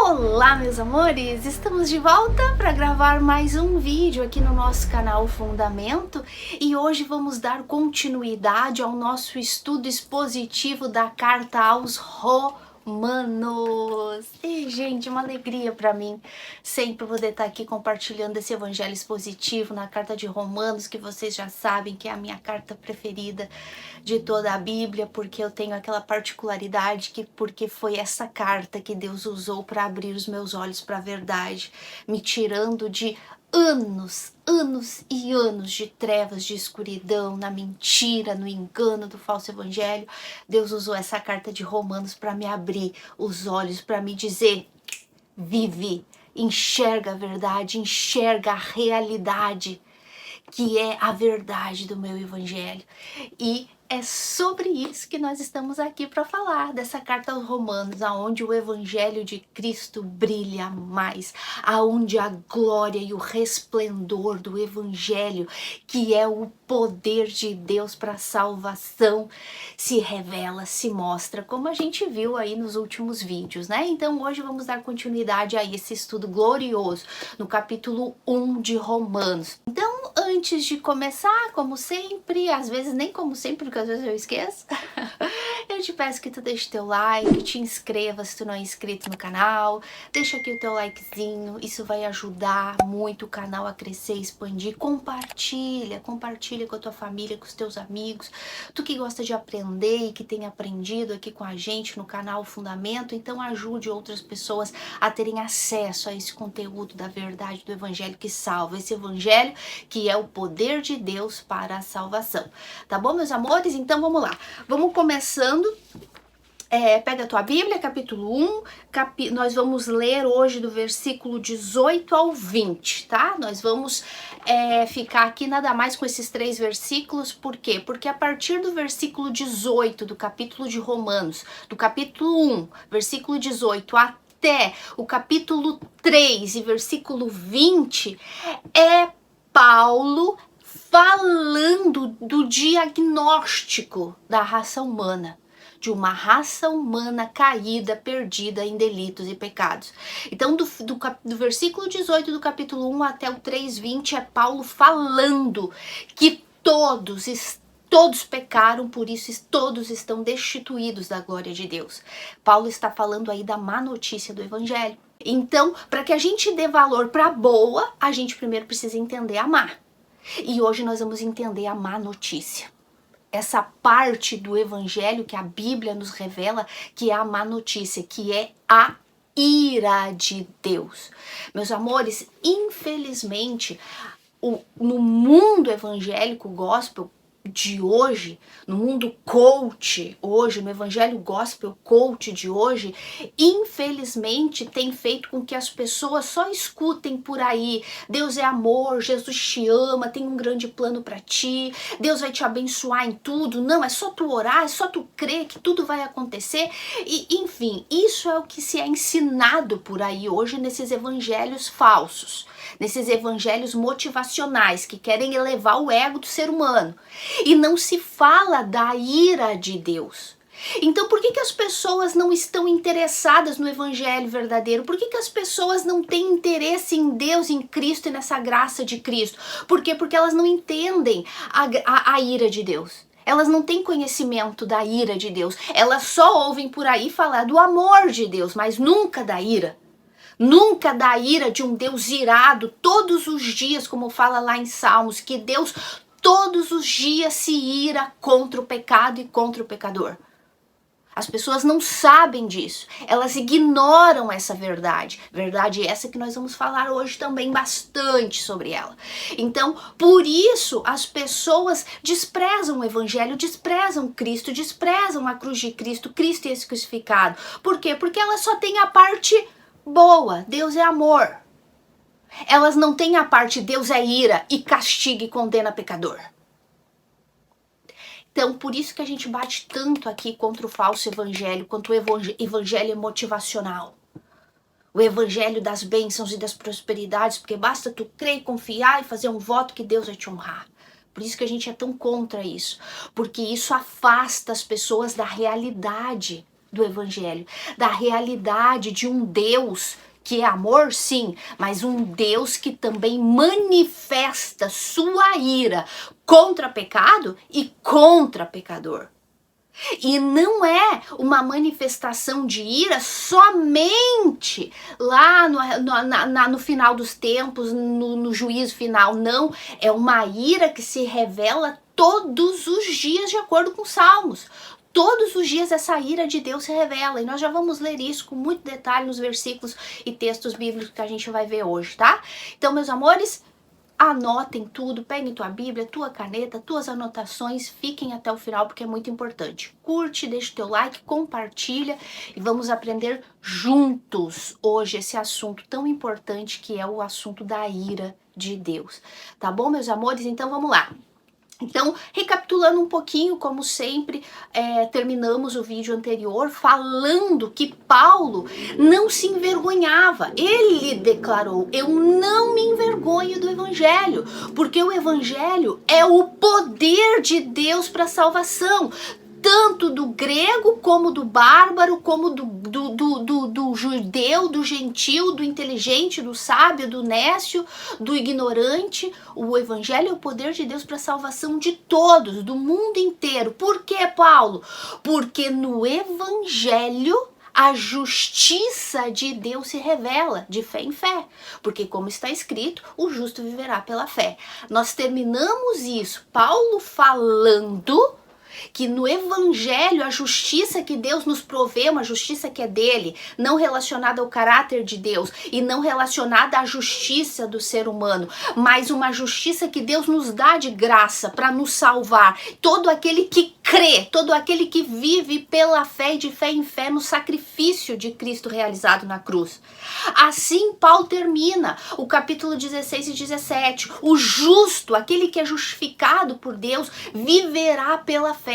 Olá, meus amores! Estamos de volta para gravar mais um vídeo aqui no nosso canal Fundamento e hoje vamos dar continuidade ao nosso estudo expositivo da carta aos Romanos. E, gente, uma alegria para mim sempre poder estar aqui compartilhando esse evangelho expositivo na carta de Romanos, que vocês já sabem que é a minha carta preferida de toda a Bíblia, porque eu tenho aquela particularidade porque foi essa carta que Deus usou para abrir os meus olhos para a verdade, me tirando de anos e anos de trevas, de escuridão, na mentira, no engano do falso evangelho. Deus usou essa carta de Romanos para me abrir os olhos, para me dizer: vive, enxerga a verdade, enxerga a realidade, que é a verdade do meu evangelho. E é sobre isso que nós estamos aqui para falar, dessa carta aos Romanos, aonde o evangelho de Cristo brilha mais, aonde a glória e o resplendor do evangelho, que é o poder de Deus para a salvação, se revela, se mostra, como a gente viu aí nos últimos vídeos, né? Então hoje vamos dar continuidade a esse estudo glorioso no capítulo 1 de Romanos. Então, antes de começar, como sempre, às vezes nem como sempre, porque às vezes eu esqueço, eu te peço que tu deixe teu like, te inscreva se tu não é inscrito no canal, deixa aqui o teu likezinho, isso vai ajudar muito o canal a crescer, expandir. Compartilha com a tua família, com os teus amigos, tu que gosta de aprender e que tem aprendido aqui com a gente no canal Fundamento, então ajude outras pessoas a terem acesso a esse conteúdo da verdade do evangelho que salva, esse evangelho que é o poder de Deus para a salvação. Tá bom, meus amores? Então vamos lá. Vamos começando. Pega a tua Bíblia, capítulo 1, nós vamos ler hoje do versículo 18 ao 20, tá? Nós vamos ficar aqui nada mais com esses 3 versículos, por quê? Porque a partir do versículo 18 do capítulo de Romanos, do capítulo 1, versículo 18 até o capítulo 3 e versículo 20, é Paulo falando do diagnóstico da raça humana, de uma raça humana caída, perdida em delitos e pecados. Então, do versículo 18 do capítulo 1 até o 3:20 é Paulo falando que todos pecaram, por isso todos estão destituídos da glória de Deus. Paulo está falando aí da má notícia do evangelho. Então, para que a gente dê valor para a boa, a gente primeiro precisa entender a má. E hoje nós vamos entender a má notícia. Essa parte do evangelho que a Bíblia nos revela, que é a má notícia, que é a ira de Deus. Meus amores, infelizmente, no mundo evangélico gospel de hoje, no mundo coach hoje, no evangelho gospel coach de hoje, infelizmente tem feito com que as pessoas só escutem por aí: Deus é amor, Jesus te ama, tem um grande plano para ti, Deus vai te abençoar em tudo, não, é só tu orar, é só tu crer que tudo vai acontecer. E enfim, isso é o que se é ensinado por aí hoje nesses evangelhos falsos, nesses evangelhos motivacionais que querem elevar o ego do ser humano. E não se fala da ira de Deus. Então, por que as pessoas não estão interessadas no evangelho verdadeiro? Por que as pessoas não têm interesse em Deus, em Cristo e nessa graça de Cristo? Por quê? Porque elas não entendem a ira de Deus. Elas não têm conhecimento da ira de Deus. Elas só ouvem por aí falar do amor de Deus, mas nunca da ira. Nunca da ira de um Deus irado todos os dias, como fala lá em Salmos, que Deus todos os dias se ira contra o pecado e contra o pecador. As pessoas não sabem disso, elas ignoram essa verdade. Verdade essa que nós vamos falar hoje também bastante sobre ela. Então, por isso, as pessoas desprezam o evangelho, desprezam Cristo, desprezam a cruz de Cristo, Cristo e esse crucificado. Por quê? Porque elas só têm a parte boa, Deus é amor. Elas não têm a parte Deus é ira e castiga e condena pecador. Então, por isso que a gente bate tanto aqui contra o falso evangelho, contra o evangelho motivacional. O evangelho das bênçãos e das prosperidades, porque basta tu crer e confiar e fazer um voto que Deus vai te honrar. Por isso que a gente é tão contra isso, porque isso afasta as pessoas da realidade do evangelho, da realidade de um Deus que é amor, sim, mas um Deus que também manifesta sua ira contra pecado e contra pecador. E não é uma manifestação de ira somente lá no final dos tempos, no juízo final. Não, é uma ira que se revela todos os dias, de acordo com os Salmos. Todos os dias essa ira de Deus se revela. E nós já vamos ler isso com muito detalhe nos versículos e textos bíblicos que a gente vai ver hoje, tá? Então, meus amores, anotem tudo, peguem tua Bíblia, tua caneta, tuas anotações, fiquem até o final porque é muito importante. Curte, deixa o teu like, compartilha e vamos aprender juntos hoje esse assunto tão importante que é o assunto da ira de Deus. Tá bom, meus amores? Então vamos lá. Então, recapitulando um pouquinho, como sempre, terminamos o vídeo anterior falando que Paulo não se envergonhava. Ele declarou: eu não me envergonho do evangelho, porque o evangelho é o poder de Deus para a salvação, tanto do grego como do bárbaro, como do judeu, do gentil, do inteligente, do sábio, do nécio, do ignorante. O evangelho é o poder de Deus para a salvação de todos, do mundo inteiro. Por quê, Paulo? Porque no evangelho a justiça de Deus se revela de fé em fé, porque como está escrito, o justo viverá pela fé. Nós terminamos isso, Paulo falando que no evangelho a justiça que Deus nos provê, uma justiça que é dele, não relacionada ao caráter de Deus e não relacionada à justiça do ser humano, mas uma justiça que Deus nos dá de graça para nos salvar. Todo aquele que crê, todo aquele que vive pela fé e de fé em fé no sacrifício de Cristo realizado na cruz. Assim Paulo termina o capítulo 16 e 17. O justo, aquele que é justificado por Deus, viverá pela fé.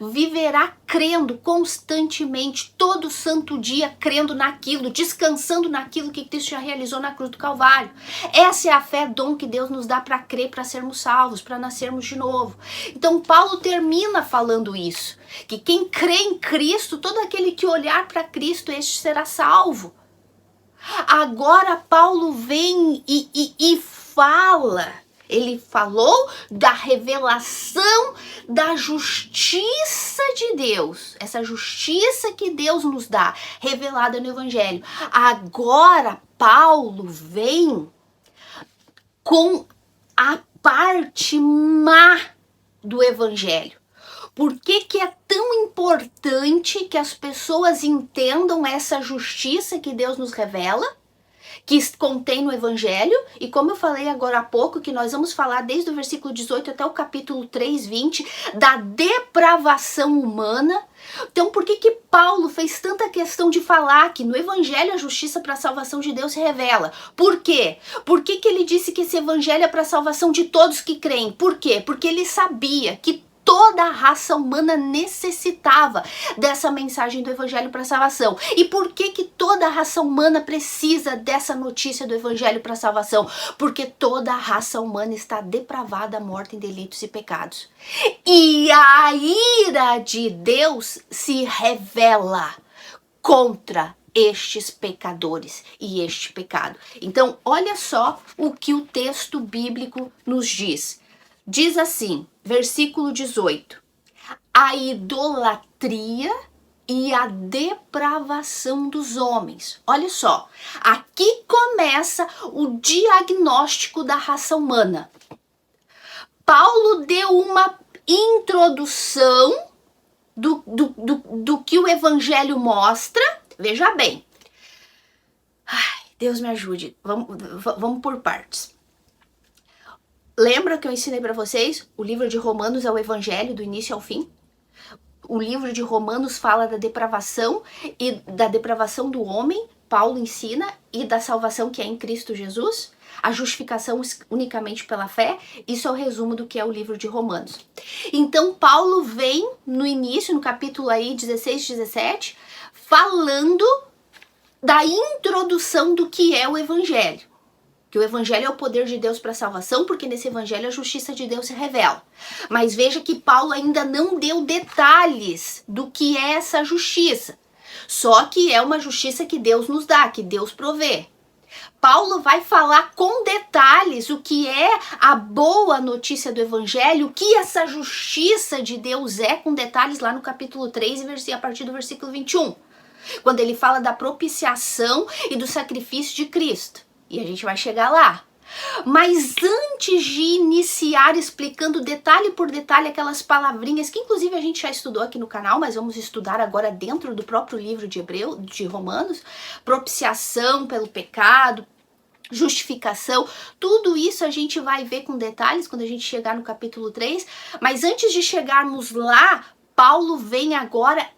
Viverá crendo constantemente, todo santo dia crendo naquilo, descansando naquilo que Cristo já realizou na cruz do Calvário. Essa é a fé, dom que Deus nos dá para crer, para sermos salvos, para nascermos de novo. Então Paulo termina falando isso, que quem crê em Cristo, todo aquele que olhar para Cristo, este será salvo. Agora Paulo vem e fala. Ele falou da revelação da justiça de Deus. Essa justiça que Deus nos dá, revelada no Evangelho. Agora Paulo vem com a parte má do Evangelho. Por que é tão importante que as pessoas entendam essa justiça que Deus nos revela, que contém no Evangelho? E como eu falei agora há pouco, que nós vamos falar desde o versículo 18 até o capítulo 3, 20, da depravação humana. Então, por que Paulo fez tanta questão de falar que no Evangelho a justiça para a salvação de Deus se revela? Por quê? Por que ele disse que esse Evangelho é para a salvação de todos que creem? Por quê? Porque ele sabia que toda a raça humana necessitava dessa mensagem do Evangelho para a salvação. E por que toda a raça humana precisa dessa notícia do Evangelho para a salvação? Porque toda a raça humana está depravada, morta em delitos e pecados. E a ira de Deus se revela contra estes pecadores e este pecado. Então, olha só o que o texto bíblico nos diz. Diz assim, versículo 18, a idolatria e a depravação dos homens. Olha só, aqui começa o diagnóstico da raça humana. Paulo deu uma introdução do que o Evangelho mostra. Veja bem. Ai, Deus me ajude. Vamos por partes. Lembra que eu ensinei para vocês? O livro de Romanos é o Evangelho do início ao fim. O livro de Romanos fala da depravação e da depravação do homem, Paulo ensina, e da salvação que é em Cristo Jesus. A justificação unicamente pela fé. Isso é o resumo do que é o livro de Romanos. Então Paulo vem no início, no capítulo aí 16, 17, falando da introdução do que é o Evangelho. Que o Evangelho é o poder de Deus para a salvação, porque nesse Evangelho a justiça de Deus se revela. Mas veja que Paulo ainda não deu detalhes do que é essa justiça. Só que é uma justiça que Deus nos dá, que Deus provê. Paulo vai falar com detalhes o que é a boa notícia do evangelho, o que essa justiça de Deus é, com detalhes lá no capítulo 3, a partir do versículo 21. Quando ele fala da propiciação e do sacrifício de Cristo. E a gente vai chegar lá. Mas antes de iniciar explicando detalhe por detalhe aquelas palavrinhas que inclusive a gente já estudou aqui no canal, mas vamos estudar agora dentro do próprio livro de Romanos, propiciação pelo pecado, justificação, tudo isso a gente vai ver com detalhes quando a gente chegar no capítulo 3, mas antes de chegarmos lá, Paulo vem agora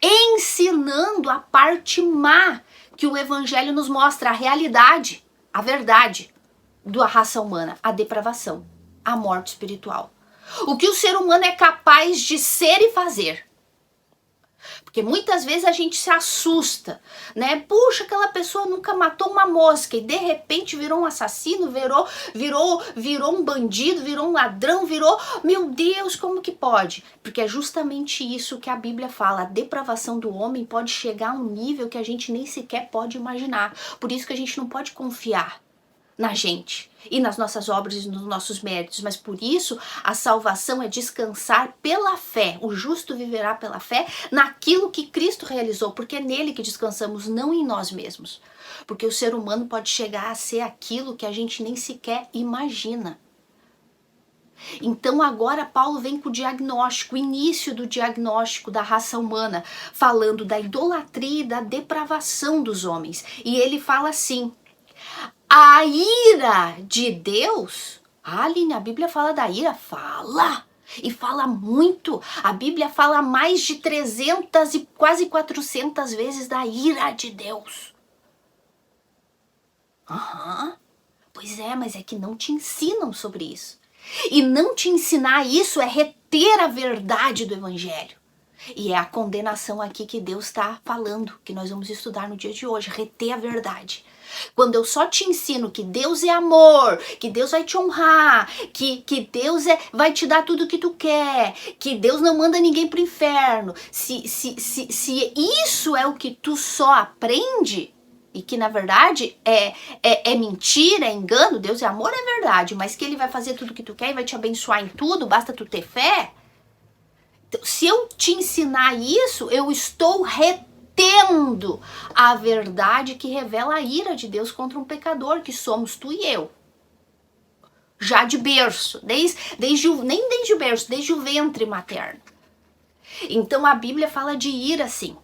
ensinando a parte má que o evangelho nos mostra, a realidade, a verdade da raça humana, a depravação, a morte espiritual. O que o ser humano é capaz de ser e fazer. Porque muitas vezes a gente se assusta, né? Puxa, aquela pessoa nunca matou uma mosca e de repente virou um assassino, virou um bandido, virou um ladrão, Meu Deus, como que pode? Porque é justamente isso que a Bíblia fala. A depravação do homem pode chegar a um nível que a gente nem sequer pode imaginar. Por isso que a gente não pode confiar na gente e nas nossas obras e nos nossos méritos, mas por isso a salvação é descansar pela fé. O justo viverá pela fé naquilo que Cristo realizou, porque é nele que descansamos, não em nós mesmos. Porque o ser humano pode chegar a ser aquilo que a gente nem sequer imagina. Então agora Paulo vem com o diagnóstico, o início do diagnóstico da raça humana, falando da idolatria e da depravação dos homens. E ele fala assim: a ira de Deus, Aline, a Bíblia fala da ira? Fala! E fala muito. A Bíblia fala mais de 300 e quase 400 vezes da ira de Deus. Pois é, mas é que não te ensinam sobre isso. E não te ensinar isso é reter a verdade do evangelho. E é a condenação aqui que Deus está falando, que nós vamos estudar no dia de hoje, reter a verdade. Quando eu só te ensino que Deus é amor, que Deus vai te honrar, que Deus vai te dar tudo o que tu quer, que Deus não manda ninguém pro inferno, se isso é o que tu só aprende, e que na verdade é mentira, é engano, Deus é amor, é verdade, mas que Ele vai fazer tudo o que tu quer e vai te abençoar em tudo, basta tu ter fé. Então, se eu te ensinar isso, eu estou retendo a verdade que revela a ira de Deus contra um pecador, que somos tu e eu. Já de berço, nem desde o berço, desde o ventre materno. Então a Bíblia fala de ira, sim.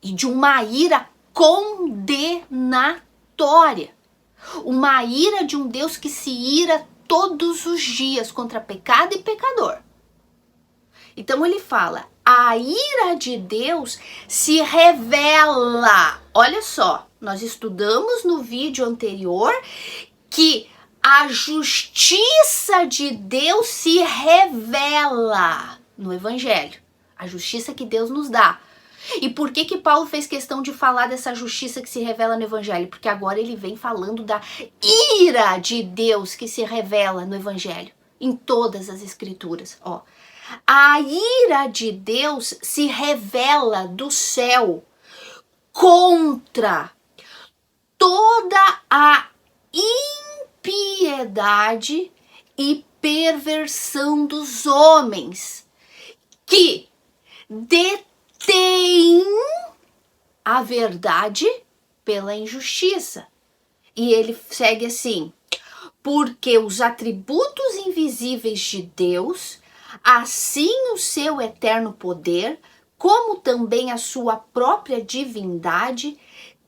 E de uma ira condenatória. Uma ira de um Deus que se ira todos os dias contra pecado e pecador. Então ele fala, a ira de Deus se revela. Olha só, nós estudamos no vídeo anterior que a justiça de Deus se revela no evangelho. A justiça que Deus nos dá. E por que Paulo fez questão de falar dessa justiça que se revela no evangelho? Porque agora ele vem falando da ira de Deus que se revela no evangelho, em todas as escrituras, ó. A ira de Deus se revela do céu contra toda a impiedade e perversão dos homens que detêm a verdade pela injustiça. E ele segue assim: porque os atributos invisíveis de Deus, assim o seu eterno poder, como também a sua própria divindade,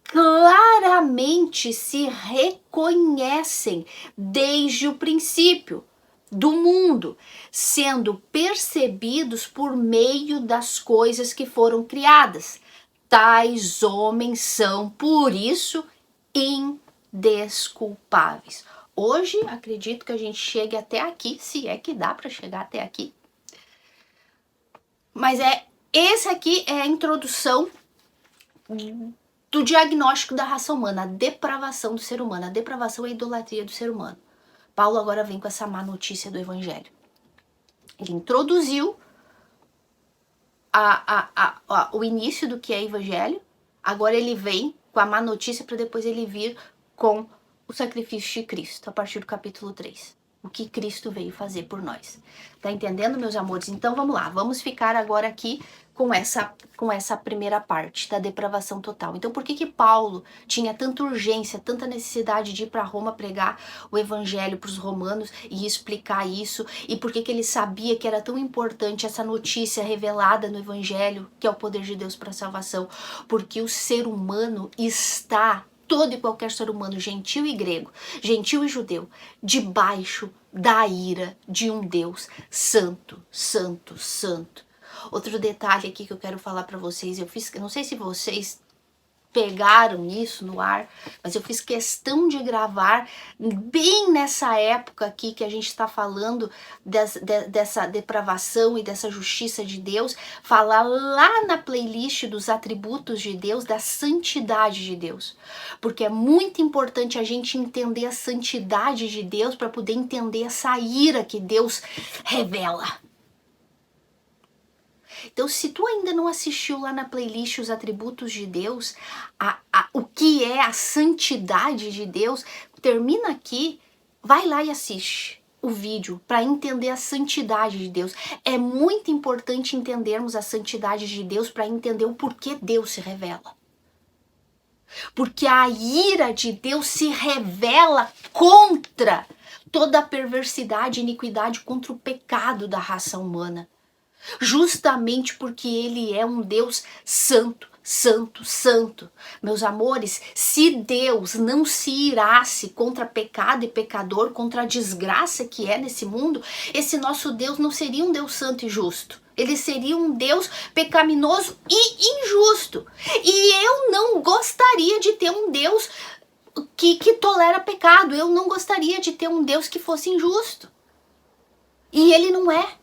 claramente se reconhecem desde o princípio do mundo, sendo percebidos por meio das coisas que foram criadas. Tais homens são, por isso, indesculpáveis. Hoje, acredito que a gente chegue até aqui, se é que dá para chegar até aqui. Mas esse aqui é a introdução do diagnóstico da raça humana, a depravação do ser humano, a depravação e a idolatria do ser humano. Paulo agora vem com essa má notícia do evangelho. Ele introduziu o início do que é evangelho, agora ele vem com a má notícia para depois ele vir com o sacrifício de Cristo, a partir do capítulo 3. O que Cristo veio fazer por nós. Tá entendendo, meus amores? Então vamos lá, vamos ficar agora aqui com essa primeira parte da depravação total. Então por que Paulo tinha tanta urgência, tanta necessidade de ir para Roma pregar o evangelho para os romanos e explicar isso? E por que ele sabia que era tão importante essa notícia revelada no evangelho, que é o poder de Deus para a salvação? Porque o ser humano está, todo e qualquer ser humano, gentil e grego, gentil e judeu, debaixo da ira de um Deus santo, santo, santo. Outro detalhe aqui que eu quero falar para vocês, não sei se vocês pegaram isso no ar, mas eu fiz questão de gravar bem nessa época aqui que a gente está falando dessa depravação e dessa justiça de Deus, falar lá na playlist dos atributos de Deus, da santidade de Deus, porque é muito importante a gente entender a santidade de Deus para poder entender essa ira que Deus revela. Então, se tu ainda não assistiu lá na playlist os atributos de Deus, o que é a santidade de Deus, termina aqui, vai lá e assiste o vídeo para entender a santidade de Deus. É muito importante entendermos a santidade de Deus para entender o porquê Deus se revela. Porque a ira de Deus se revela contra toda a perversidade e iniquidade, contra o pecado da raça humana. Justamente porque ele é um Deus santo, santo, santo. Meus amores, se Deus não se irasse contra pecado e pecador, contra a desgraça que é nesse mundo, esse nosso Deus não seria um Deus santo e justo. Ele seria um Deus pecaminoso e injusto. E eu não gostaria de ter um Deus que tolera pecado. Eu não gostaria de ter um Deus que fosse injusto. E ele não é.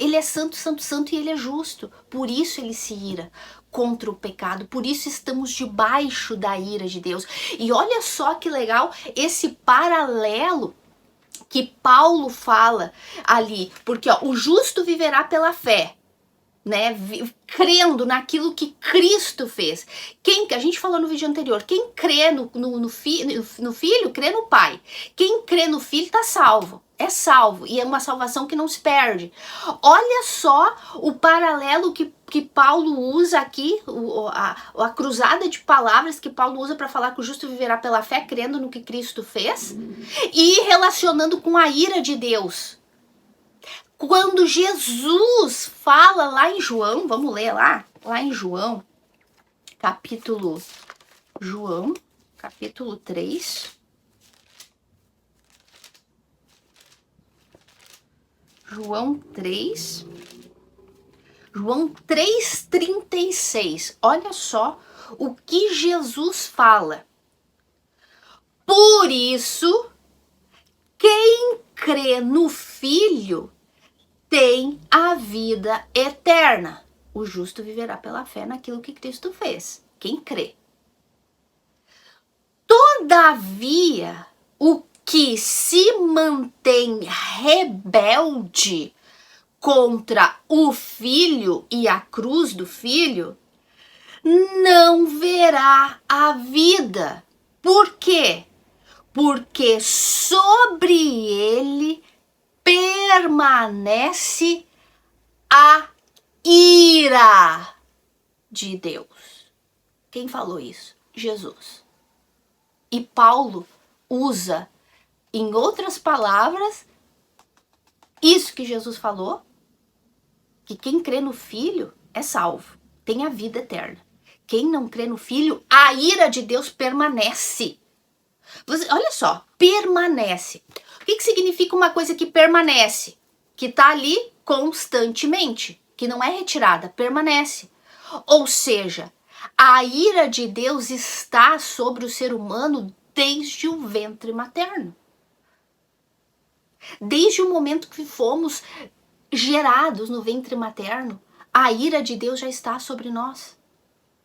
Ele é santo, santo, santo e ele é justo. Por isso ele se ira contra o pecado. Por isso estamos debaixo da ira de Deus. E olha só que legal esse paralelo que Paulo fala ali. Porque ó, o justo viverá pela fé, né? Crendo naquilo que Cristo fez. A gente falou no vídeo anterior, quem crê no filho, crê no pai. Quem crê no filho está salvo. É salvo, e é uma salvação que não se perde. Olha só o paralelo que Paulo usa aqui, a cruzada de palavras que Paulo usa para falar que o justo viverá pela fé, crendo no que Cristo fez, e relacionando com a ira de Deus. Quando Jesus fala lá em João, vamos ler lá em João, capítulo 3. João 3:36. Olha só o que Jesus fala. Por isso, quem crê no Filho tem a vida eterna. O justo viverá pela fé naquilo que Cristo fez. Quem crê. Todavia, o que se mantém rebelde contra o Filho e a cruz do Filho, não verá a vida. Por quê? Porque sobre ele permanece a ira de Deus. Quem falou isso? Jesus. E Paulo usa, em outras palavras, isso que Jesus falou, que quem crê no Filho é salvo, tem a vida eterna. Quem não crê no Filho, a ira de Deus permanece. Olha só, permanece. O que significa uma coisa que permanece? Que está ali constantemente, que não é retirada, permanece. Ou seja, a ira de Deus está sobre o ser humano desde o ventre materno. Desde o momento que fomos gerados no ventre materno, a ira de Deus já está sobre nós.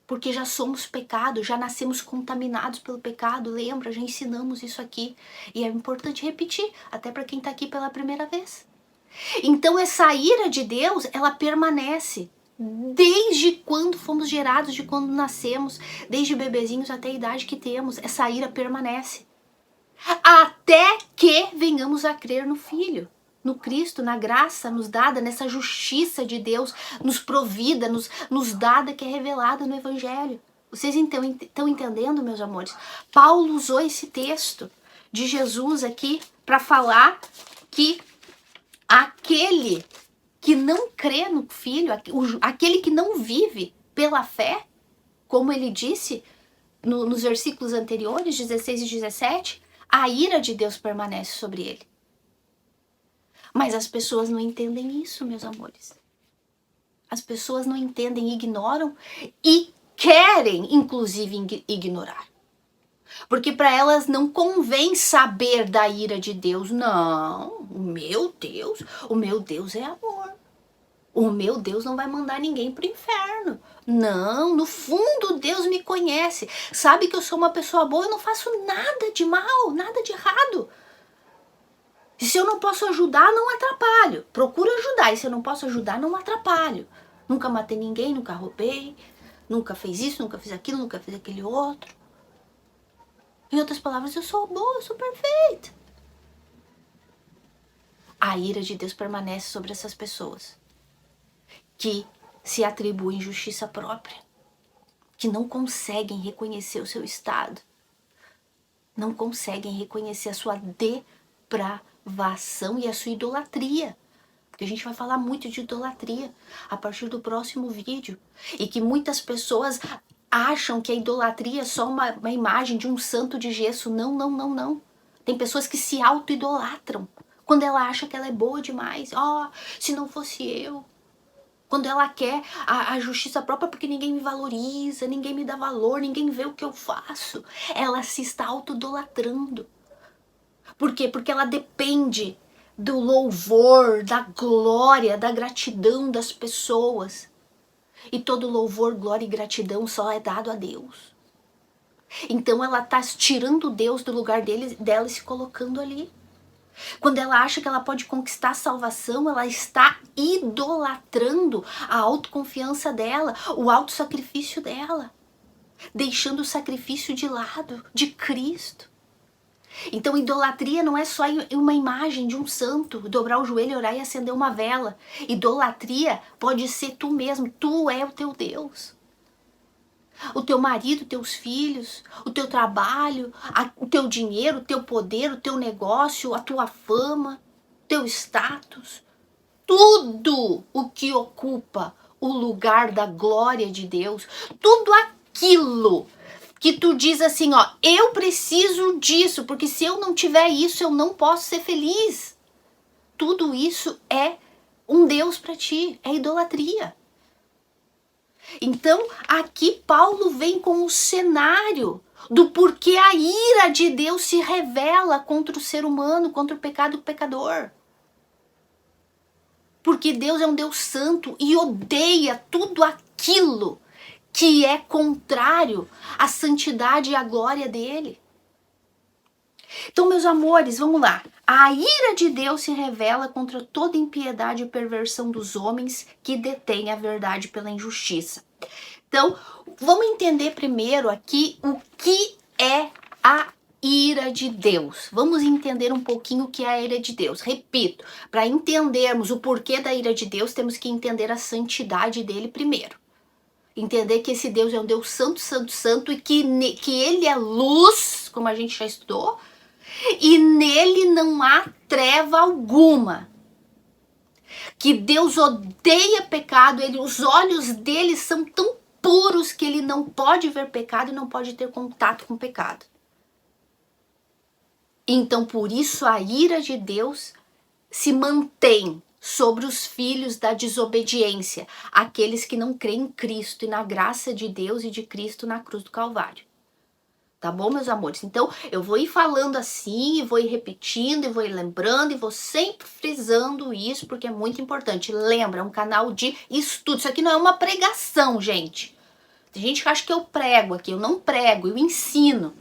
Porque já somos pecado, já nascemos contaminados pelo pecado, lembra? Já ensinamos isso aqui. E é importante repetir, até para quem está aqui pela primeira vez. Então essa ira de Deus, ela permanece. Desde quando fomos gerados, de quando nascemos, desde bebezinhos até a idade que temos, essa ira permanece. Até que venhamos a crer no Filho, no Cristo, na graça nos dada, nessa justiça de Deus, nos provida, nos dada, que é revelada no Evangelho. Vocês estão entendendo, meus amores? Paulo usou esse texto de Jesus aqui para falar que aquele que não crê no Filho, aquele que não vive pela fé, como ele disse nos versículos anteriores, 16 e 17, a ira de Deus permanece sobre ele. Mas as pessoas não entendem isso, meus amores. As pessoas não entendem, ignoram e querem, inclusive, ignorar. Porque para elas não convém saber da ira de Deus. Não, o meu Deus é amor. O meu Deus não vai mandar ninguém pro inferno. Não, no fundo Deus me conhece. Sabe que eu sou uma pessoa boa, eu não faço nada de mal, nada de errado. E se eu não posso ajudar, não atrapalho. Procuro ajudar, e se eu não posso ajudar, não atrapalho. Nunca matei ninguém, nunca roubei, nunca fiz isso, nunca fiz aquilo, nunca fiz aquele outro. Em outras palavras, eu sou boa, eu sou perfeita. A ira de Deus permanece sobre essas pessoas que se atribuem justiça própria, que não conseguem reconhecer o seu estado, não conseguem reconhecer a sua depravação e a sua idolatria. Porque a gente vai falar muito de idolatria a partir do próximo vídeo. E que muitas pessoas acham que a idolatria é só uma imagem de um santo de gesso. Não, não, não, não. Tem pessoas que se auto-idolatram quando ela acha que ela é boa demais. Se não fosse eu. Quando ela quer a justiça própria porque ninguém me valoriza, ninguém me dá valor, ninguém vê o que eu faço. Ela se está auto-idolatrando. Por quê? Porque ela depende do louvor, da glória, da gratidão das pessoas. E todo louvor, glória e gratidão só é dado a Deus. Então ela está tirando Deus do lugar dela e se colocando ali. Quando ela acha que ela pode conquistar a salvação, ela está idolatrando a autoconfiança dela, o autossacrifício dela, deixando o sacrifício de lado, de Cristo. Então idolatria não é só uma imagem de um santo, dobrar o joelho, orar e acender uma vela. Idolatria pode ser tu mesmo, tu é o teu Deus. O teu marido, teus filhos, o teu trabalho, o teu dinheiro, o teu poder, o teu negócio, a tua fama, teu status. Tudo o que ocupa o lugar da glória de Deus, tudo aquilo que tu diz assim, eu preciso disso, porque se eu não tiver isso, eu não posso ser feliz. Tudo isso é um Deus para ti, é idolatria. Então, aqui Paulo vem com o cenário do porquê a ira de Deus se revela contra o ser humano, contra o pecado e o pecador. Porque Deus é um Deus santo e odeia tudo aquilo que é contrário à santidade e à glória dele. Então, meus amores, vamos lá. A ira de Deus se revela contra toda impiedade e perversão dos homens que detêm a verdade pela injustiça. Então, vamos entender primeiro aqui o que é a ira de Deus. Vamos entender um pouquinho o que é a ira de Deus. Repito, para entendermos o porquê da ira de Deus, temos que entender a santidade dele primeiro. Entender que esse Deus é um Deus santo, santo, santo e que ele é luz, como a gente já estudou, e nele não há treva alguma. Que Deus odeia pecado, os olhos dele são tão puros que ele não pode ver pecado e não pode ter contato com pecado. Então, por isso, a ira de Deus se mantém sobre os filhos da desobediência, aqueles que não creem em Cristo e na graça de Deus e de Cristo na cruz do Calvário. Tá bom, meus amores? Então, eu vou ir falando assim, e vou ir repetindo, e vou ir lembrando, e vou sempre frisando isso, porque é muito importante. Lembra, é um canal de estudo. Isso aqui não é uma pregação, gente. Tem gente que acha que eu prego aqui. Eu não prego, eu ensino.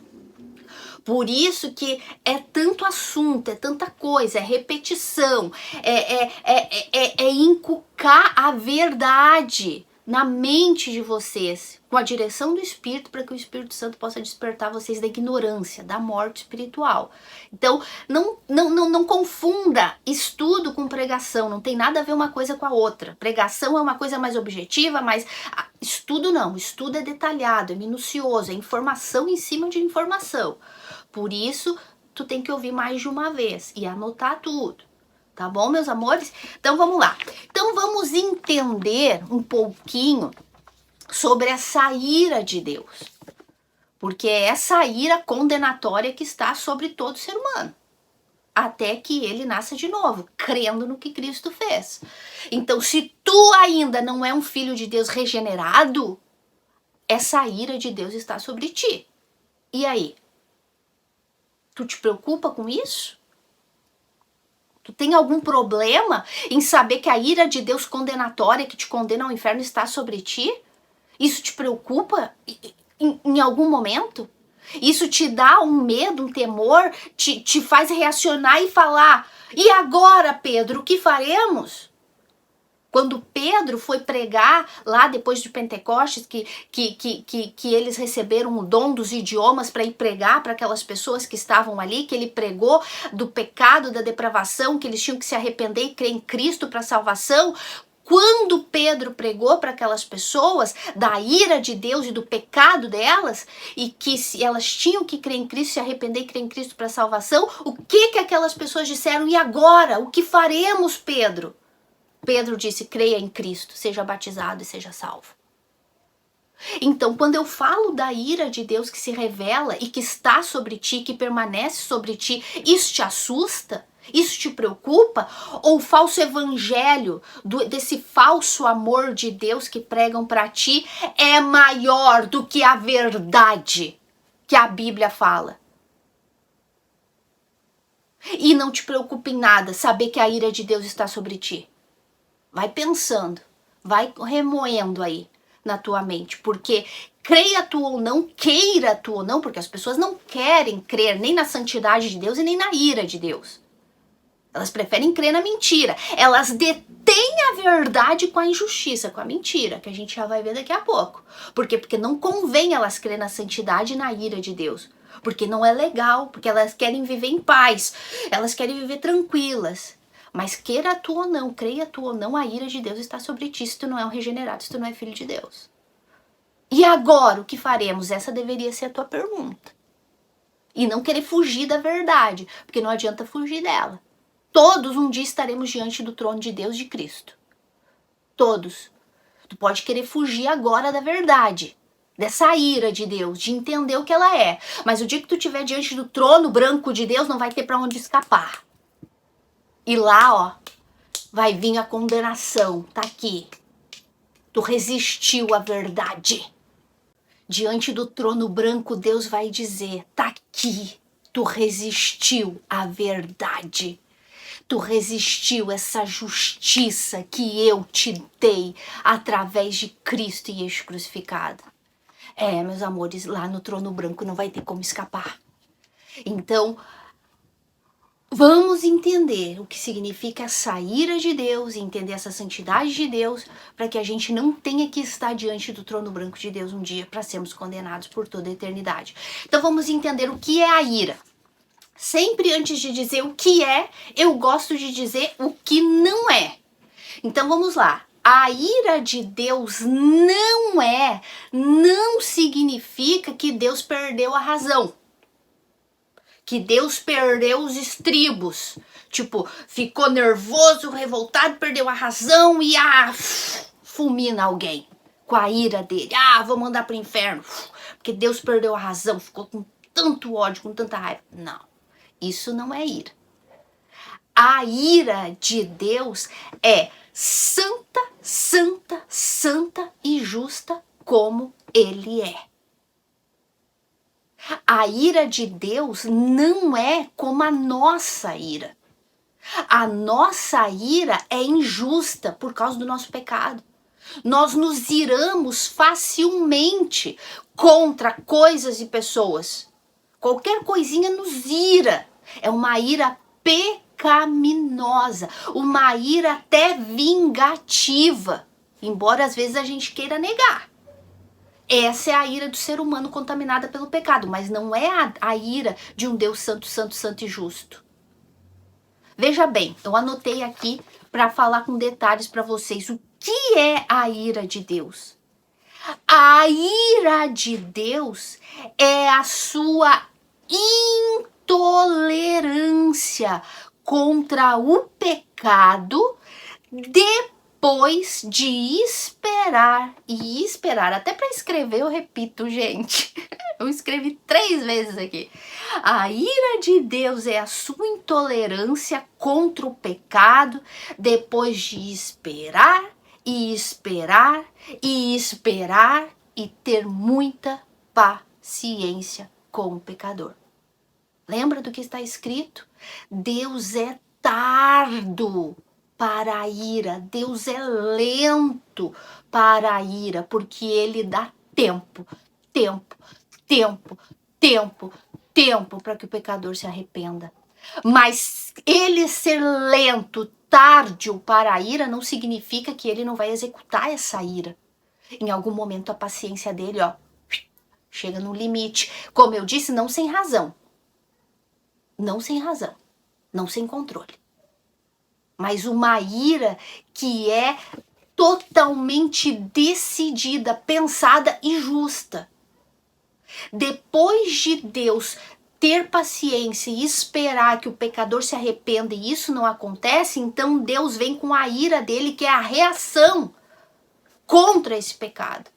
Por isso que é tanto assunto, é tanta coisa, é repetição, é inculcar a verdade na mente de vocês, com a direção do Espírito, para que o Espírito Santo possa despertar vocês da ignorância, da morte espiritual. Então, não confunda estudo com pregação, não tem nada a ver uma coisa com a outra. Pregação é uma coisa mais objetiva, mas estudo não, estudo é detalhado, é minucioso, é informação em cima de informação. Por isso, tu tem que ouvir mais de uma vez e anotar tudo. Tá bom, meus amores? Então, vamos lá. Então, vamos entender um pouquinho sobre essa ira de Deus. Porque é essa ira condenatória que está sobre todo ser humano. Até que ele nasça de novo, crendo no que Cristo fez. Então, se tu ainda não é um filho de Deus regenerado, essa ira de Deus está sobre ti. E aí? Tu te preocupa com isso? Tu tem algum problema em saber que a ira de Deus condenatória que te condena ao inferno está sobre ti? Isso te preocupa em algum momento? Isso te dá um medo, um temor, te faz reacionar e falar: e agora, Pedro, o que faremos? Quando Pedro foi pregar lá depois de Pentecostes, que eles receberam o dom dos idiomas para ir pregar para aquelas pessoas que estavam ali, que ele pregou do pecado, da depravação, que eles tinham que se arrepender e crer em Cristo para salvação. Quando Pedro pregou para aquelas pessoas da ira de Deus e do pecado delas, e que se elas tinham que crer em Cristo, se arrepender e crer em Cristo para salvação, o que aquelas pessoas disseram? E agora? O que faremos, Pedro? Pedro disse: creia em Cristo, seja batizado e seja salvo. Então, quando eu falo da ira de Deus que se revela e que está sobre ti, que permanece sobre ti, isso te assusta? Isso te preocupa? Ou o falso evangelho, desse falso amor de Deus que pregam para ti, é maior do que a verdade que a Bíblia fala? E não te preocupa em nada saber que a ira de Deus está sobre ti. Vai pensando, vai remoendo aí na tua mente, porque creia tu ou não, queira tu ou não, porque as pessoas não querem crer nem na santidade de Deus e nem na ira de Deus. Elas preferem crer na mentira. Elas detêm a verdade com a injustiça, com a mentira, que a gente já vai ver daqui a pouco. Por quê? Porque não convém elas crer na santidade e na ira de Deus. Porque não é legal, porque elas querem viver em paz, elas querem viver tranquilas. Mas queira tu ou não, creia tu ou não, a ira de Deus está sobre ti se tu não é um regenerado, se tu não é filho de Deus. E agora, o que faremos? Essa deveria ser a tua pergunta. E não querer fugir da verdade, porque não adianta fugir dela. Todos um dia estaremos diante do trono de Deus, de Cristo. Todos. Tu pode querer fugir agora da verdade, dessa ira de Deus, de entender o que ela é. Mas o dia que tu estiver diante do trono branco de Deus, não vai ter para onde escapar. E lá, ó, vai vir a condenação, tá aqui. Tu resistiu à verdade. Diante do trono branco, Deus vai dizer, tá aqui. Tu resistiu à verdade. Tu resistiu essa justiça que eu te dei através de Cristo e eixo crucificado. Meus amores, lá no trono branco não vai ter como escapar. Então, vamos entender o que significa essa ira de Deus, entender essa santidade de Deus, para que a gente não tenha que estar diante do trono branco de Deus um dia para sermos condenados por toda a eternidade. Então vamos entender o que é a ira. Sempre antes de dizer o que é, eu gosto de dizer o que não é. Então vamos lá. A ira de Deus não significa que Deus perdeu a razão. Que Deus perdeu os estribos. Tipo, ficou nervoso, revoltado, perdeu a razão e fulmina alguém com a ira dele. Vou mandar pro inferno. Porque Deus perdeu a razão, ficou com tanto ódio, com tanta raiva. Não, isso não é ira. A ira de Deus é santa, santa, santa e justa como Ele é. A ira de Deus não é como a nossa ira. A nossa ira é injusta por causa do nosso pecado. Nós nos iramos facilmente contra coisas e pessoas. Qualquer coisinha nos ira. É uma ira pecaminosa, uma ira até vingativa, embora às vezes a gente queira negar. Essa é a ira do ser humano contaminada pelo pecado, mas não é a ira de um Deus santo, santo, santo e justo. Veja bem, eu anotei aqui para falar com detalhes para vocês o que é a ira de Deus. A ira de Deus é a sua intolerância contra o pecado depois de esperar. E esperar, até para escrever eu repito, gente. Eu escrevi 3 vezes aqui. A ira de Deus é a sua intolerância contra o pecado depois de esperar e esperar e esperar e ter muita paciência com o pecador. Lembra do que está escrito? Deus é tardo para a ira, Deus é lento para a ira, porque ele dá tempo para que o pecador se arrependa. Mas ele ser lento, tardio para a ira, não significa que ele não vai executar essa ira. Em algum momento a paciência dele, chega no limite. Como eu disse, não sem razão. Não sem razão. Não sem controle. Mas uma ira que é totalmente decidida, pensada e justa. Depois de Deus ter paciência e esperar que o pecador se arrependa e isso não acontece, então Deus vem com a ira dele, que é a reação contra esse pecado.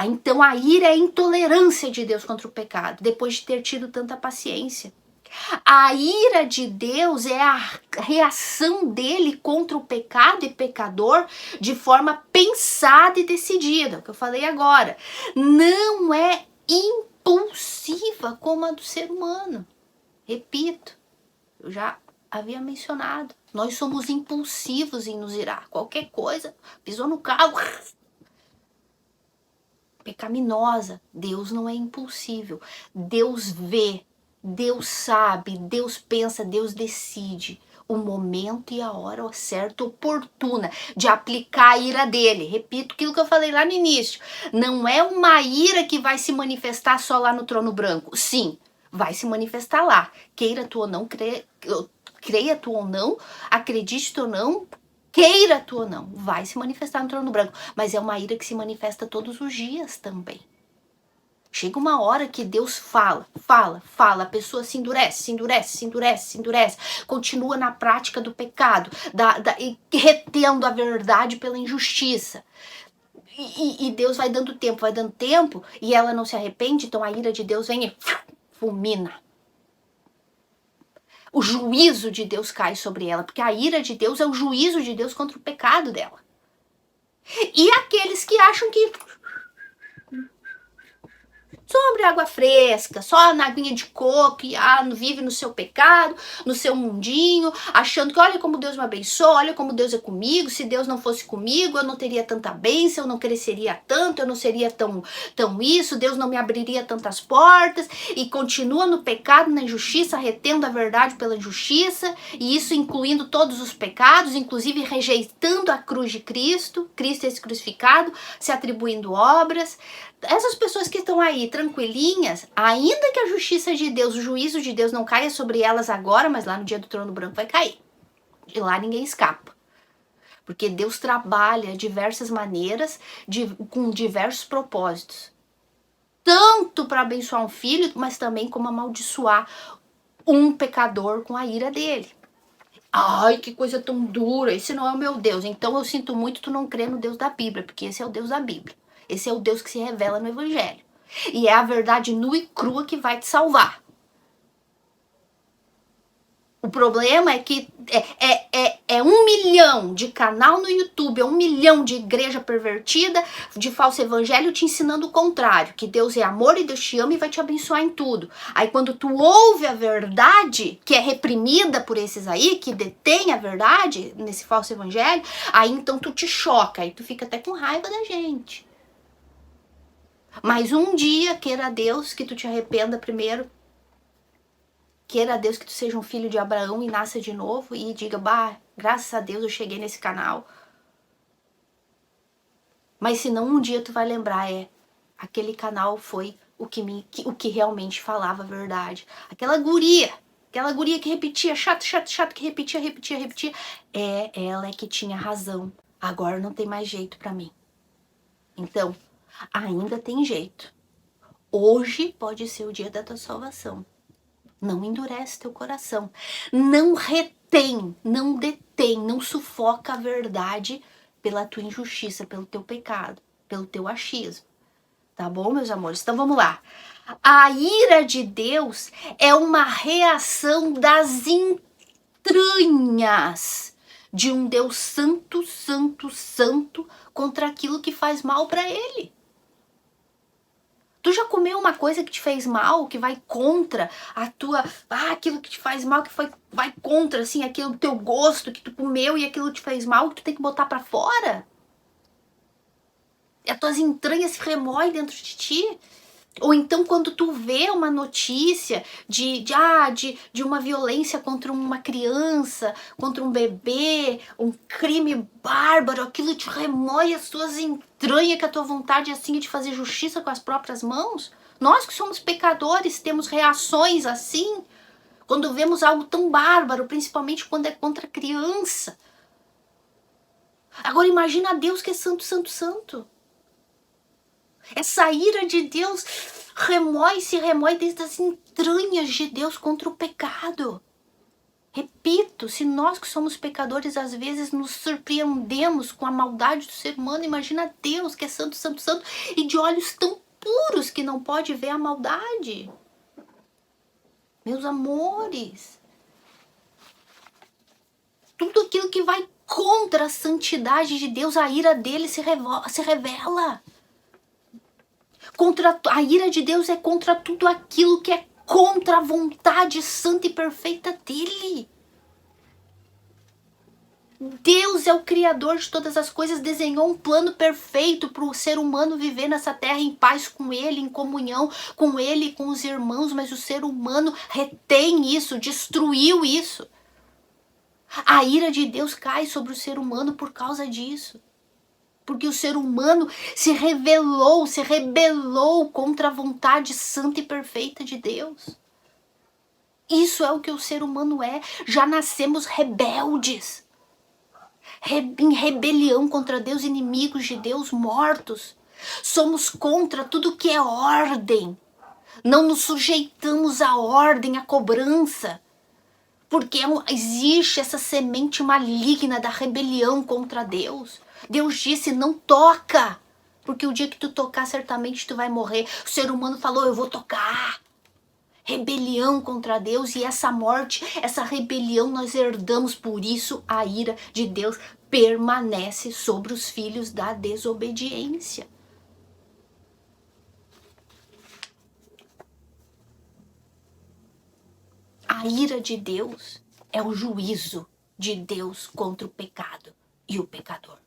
Então a ira é a intolerância de Deus contra o pecado, depois de ter tido tanta paciência. A ira de Deus é a reação dele contra o pecado e pecador de forma pensada e decidida, o que eu falei agora. Não é impulsiva como a do ser humano. Repito, eu já havia mencionado. Nós somos impulsivos em nos irar. Qualquer coisa, pisou no carro, pecaminosa. Deus não é impulsível. Deus vê. Deus sabe, Deus pensa, Deus decide o momento e a hora certa, oportuna, de aplicar a ira dele. Repito aquilo que eu falei lá no início. Não é uma ira que vai se manifestar só lá no trono branco. Sim, vai se manifestar lá. Queira tu ou não, creia tu ou não, acredite tu ou não, queira tu ou não, vai se manifestar no trono branco. Mas é uma ira que se manifesta todos os dias também. Chega uma hora que Deus fala, a pessoa se endurece, continua na prática do pecado, retendo a verdade pela injustiça. E Deus vai dando tempo, e ela não se arrepende, então a ira de Deus vem e fulmina. O juízo de Deus cai sobre ela, porque a ira de Deus é o juízo de Deus contra o pecado dela. E aqueles que acham que sobre água fresca, só na aguinha de coco, e vive no seu pecado, no seu mundinho, achando que olha como Deus me abençoa, olha como Deus é comigo, se Deus não fosse comigo, eu não teria tanta bênção, eu não cresceria tanto, eu não seria tão isso, Deus não me abriria tantas portas, e continua no pecado, na injustiça, retendo a verdade pela injustiça, e isso incluindo todos os pecados, inclusive rejeitando a cruz de Cristo, Cristo esse crucificado, se atribuindo obras. Essas pessoas que estão aí tranquilinhas, ainda que a justiça de Deus, o juízo de Deus não caia sobre elas agora, mas lá no dia do trono branco vai cair. De lá ninguém escapa. Porque Deus trabalha de diversas maneiras, com diversos propósitos. Tanto para abençoar um filho, mas também como amaldiçoar um pecador com a ira dele. Ai, que coisa tão dura, esse não é o meu Deus. Então eu sinto muito tu não crer no Deus da Bíblia, porque esse é o Deus da Bíblia. Esse é o Deus que se revela no Evangelho. E é a verdade nua e crua que vai te salvar. O problema é que é 1 milhão de canal no YouTube, é 1 milhão de igreja pervertida, de falso evangelho te ensinando o contrário, que Deus é amor e Deus te ama e vai te abençoar em tudo. Aí quando tu ouve a verdade, que é reprimida por esses aí, que detém a verdade nesse falso evangelho, aí então tu te choca, aí tu fica até com raiva da gente. Mas um dia, queira Deus que tu te arrependa primeiro. Queira Deus que tu seja um filho de Abraão e nasça de novo e diga, bah, graças a Deus eu cheguei nesse canal. Mas se não, um dia tu vai lembrar, aquele canal foi o que realmente falava a verdade. Aquela guria que repetia, chato, que repetia. Ela que tinha razão. Agora não tem mais jeito pra mim. Então, ainda tem jeito. Hoje pode ser o dia da tua salvação. Não endurece teu coração. Não retém, não detém, não sufoca a verdade pela tua injustiça, pelo teu pecado, pelo teu achismo. Tá bom, meus amores? Então vamos lá. A ira de Deus é uma reação das entranhas de um Deus santo, santo, santo contra aquilo que faz mal para ele. Tu já comeu uma coisa que te fez mal, que vai contra a tua... aquilo que te faz mal, vai contra, assim, aquilo teu gosto que tu comeu e aquilo te fez mal, que tu tem que botar pra fora? E as tuas entranhas se remoem dentro de ti? Ou então quando tu vê uma notícia de uma violência contra uma criança, contra um bebê, um crime bárbaro, aquilo te remoe as tuas entranhas, que a tua vontade assim é de fazer justiça com as próprias mãos? Nós que somos pecadores temos reações assim, quando vemos algo tão bárbaro, principalmente quando é contra criança. Agora imagina Deus que é santo, santo, santo. Essa ira de Deus se remói desde as entranhas de Deus contra o pecado. Repito, se nós que somos pecadores às vezes nos surpreendemos com a maldade do ser humano, imagina Deus que é santo, santo, santo e de olhos tão puros que não pode ver a maldade. Meus amores, tudo aquilo que vai contra a santidade de Deus, a ira dele se revela. A ira de Deus é contra tudo aquilo que é contra a vontade santa e perfeita dele. Deus é o criador de todas as coisas, desenhou um plano perfeito para o ser humano viver nessa terra em paz com ele, em comunhão com ele e com os irmãos, mas o ser humano retém isso, destruiu isso. A ira de Deus cai sobre o ser humano por causa disso. Porque o ser humano se rebelou contra a vontade santa e perfeita de Deus. Isso é o que o ser humano é. Já nascemos rebeldes. Em rebelião contra Deus, inimigos de Deus, mortos. Somos contra tudo que é ordem. Não nos sujeitamos à ordem, à cobrança. Porque existe essa semente maligna da rebelião contra Deus. Deus disse, não toca, porque o dia que tu tocar, certamente tu vai morrer. O ser humano falou, eu vou tocar. Rebelião contra Deus, e essa morte, essa rebelião nós herdamos, por isso a ira de Deus permanece sobre os filhos da desobediência. A ira de Deus é o juízo de Deus contra o pecado e o pecador.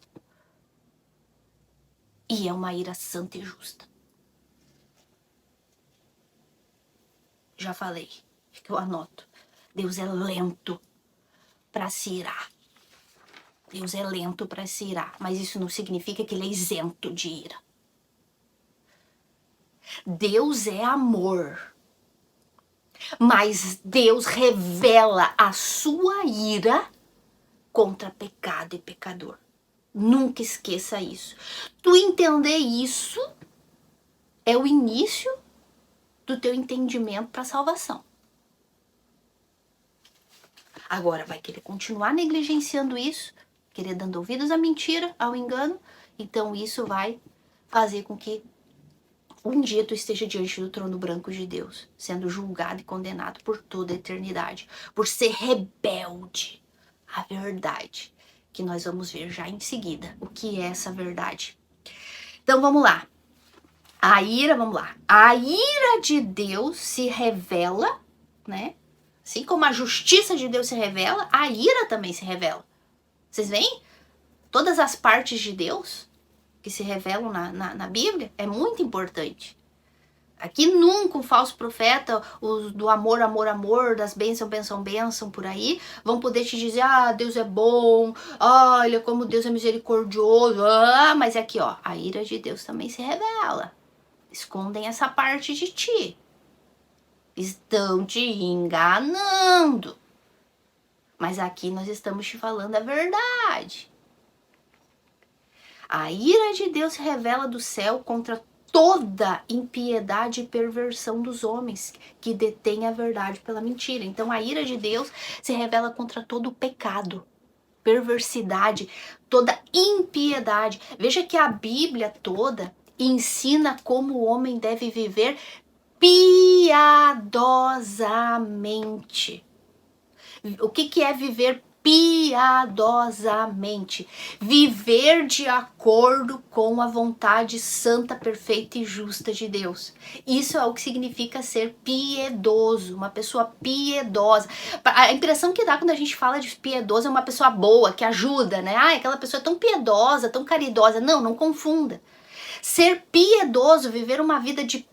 E é uma ira santa e justa. Já falei, que eu anoto. Deus é lento para se irar. Deus é lento para se irar, mas isso não significa que ele é isento de ira. Deus é amor, mas Deus revela a sua ira contra pecado e pecador. Nunca esqueça isso. Tu entender isso é o início do teu entendimento para a salvação. Agora vai querer continuar negligenciando isso, querer dando ouvidos à mentira, ao engano, então isso vai fazer com que um dia tu esteja diante do trono branco de Deus, sendo julgado e condenado por toda a eternidade, por ser rebelde à verdade, que nós vamos ver já em seguida o que é essa verdade. Então vamos lá. A ira de Deus se revela, né? Assim como a justiça de Deus se revela, a ira também se revela. Vocês veem? Todas as partes de Deus que se revelam na Bíblia, é muito importante. Aqui nunca um falso profeta, os do amor, amor, amor, das bênção, bênção, bênção, por aí, vão poder te dizer, Deus é bom, olha como Deus é misericordioso, mas aqui, ó, a ira de Deus também se revela. Escondem essa parte de ti. Estão te enganando. Mas aqui nós estamos te falando a verdade. A ira de Deus se revela do céu contra toda impiedade e perversão dos homens que detêm a verdade pela mentira. Então a ira de Deus se revela contra todo o pecado, perversidade, toda impiedade. Veja que a Bíblia toda ensina como o homem deve viver piedosamente. O que é viver piedosamente? Viver de acordo com a vontade santa, perfeita e justa de Deus. Isso é o que significa ser piedoso, uma pessoa piedosa. A impressão que dá quando a gente fala de piedoso é uma pessoa boa, que ajuda, né? Aquela pessoa é tão piedosa, tão caridosa. Não, não confunda. Ser piedoso, viver uma vida de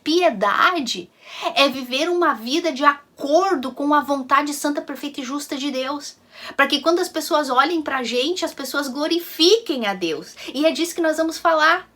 piedade, é viver uma vida de acordo com a vontade santa, perfeita e justa de Deus. Para que quando as pessoas olhem pra gente, as pessoas glorifiquem a Deus. E é disso que nós vamos falar.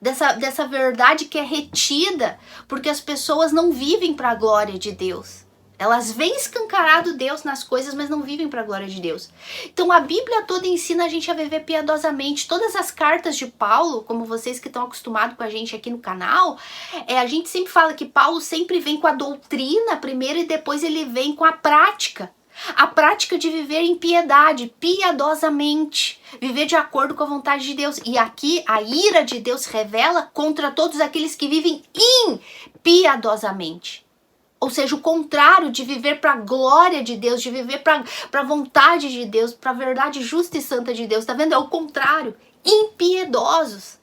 Dessa verdade que é retida, porque as pessoas não vivem para a glória de Deus. Elas veem escancarado Deus nas coisas, mas não vivem para a glória de Deus. Então a Bíblia toda ensina a gente a viver piedosamente. Todas as cartas de Paulo, como vocês que estão acostumados com a gente aqui no canal, a gente sempre fala que Paulo sempre vem com a doutrina primeiro e depois ele vem com a prática. A prática de viver em piedade, piedosamente, viver de acordo com a vontade de Deus. E aqui a ira de Deus revela contra todos aqueles que vivem impiedosamente. Ou seja, o contrário de viver para a glória de Deus, de viver para a vontade de Deus, para a verdade justa e santa de Deus. Tá vendo? É o contrário. Impiedosos.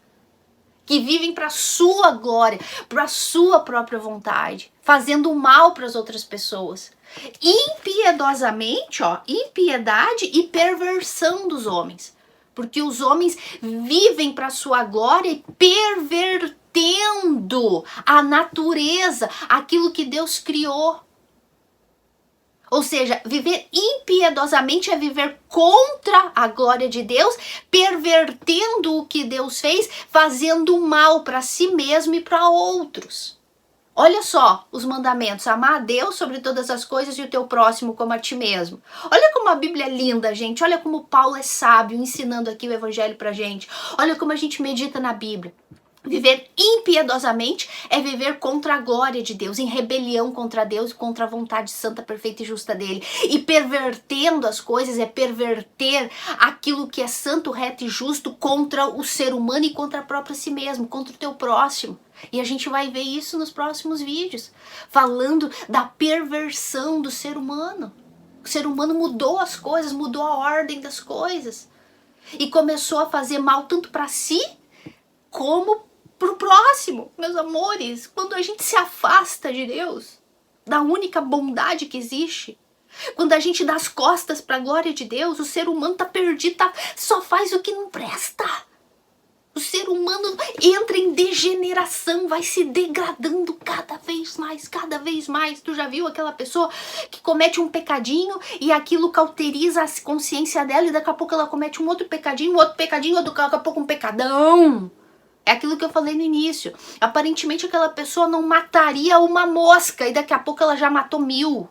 Que vivem para a sua glória, para a sua própria vontade, fazendo mal para as outras pessoas. Impiedosamente, impiedade e perversão dos homens. Porque os homens vivem para a sua glória e pervertendo a natureza, aquilo que Deus criou. Ou seja, viver impiedosamente é viver contra a glória de Deus, pervertendo o que Deus fez, fazendo mal para si mesmo e para outros. Olha só os mandamentos, amar a Deus sobre todas as coisas e o teu próximo como a ti mesmo. Olha como a Bíblia é linda, gente. Olha como Paulo é sábio ensinando aqui o evangelho pra gente. Olha como a gente medita na Bíblia. Viver impiedosamente é viver contra a glória de Deus, em rebelião contra Deus, contra a vontade santa, perfeita e justa dele. E pervertendo as coisas é perverter aquilo que é santo, reto e justo contra o ser humano e contra a própria si mesmo, contra o teu próximo. E a gente vai ver isso nos próximos vídeos, falando da perversão do ser humano. O ser humano mudou as coisas, mudou a ordem das coisas. E começou a fazer mal tanto para si, como pro próximo. Meus amores, quando a gente se afasta de Deus, da única bondade que existe, quando a gente dá as costas para a glória de Deus, o ser humano tá perdido, só faz o que não presta. O ser humano entra em degeneração, vai se degradando cada vez mais, cada vez mais. Tu já viu aquela pessoa que comete um pecadinho e aquilo cauteriza a consciência dela e daqui a pouco ela comete um outro pecadinho, daqui a pouco um pecadão. É aquilo que eu falei no início. Aparentemente aquela pessoa não mataria uma mosca e daqui a pouco ela já matou 1000.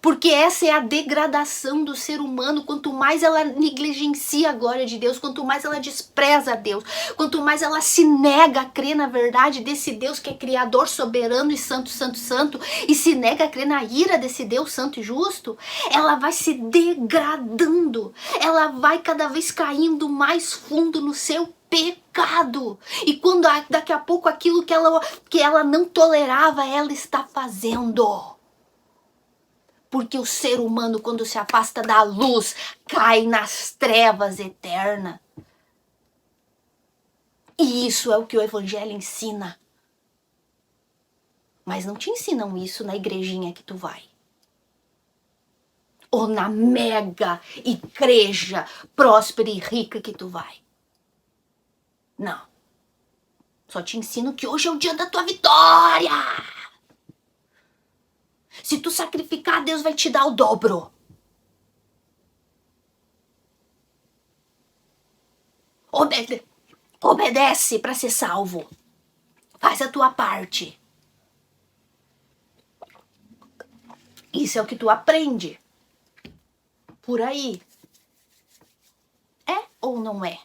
Porque essa é a degradação do ser humano. Quanto mais ela negligencia a glória de Deus, quanto mais ela despreza a Deus, quanto mais ela se nega a crer na verdade desse Deus que é criador, soberano e santo, santo, santo, e se nega a crer na ira desse Deus santo e justo, ela vai se degradando, ela vai cada vez caindo mais fundo no seu pecado. E quando daqui a pouco aquilo que ela não tolerava, ela está fazendo. Porque o ser humano, quando se afasta da luz, cai nas trevas eternas. E isso é o que o evangelho ensina. Mas não te ensinam isso na igrejinha que tu vai. ou na mega igreja próspera e rica que tu vai. Não. Só te ensino que hoje é o dia da tua vitória. Se tu sacrificar, Deus vai te dar o dobro. Obedece para ser salvo. Faz a tua parte. Isso é o que tu aprende. Por aí. É ou não é?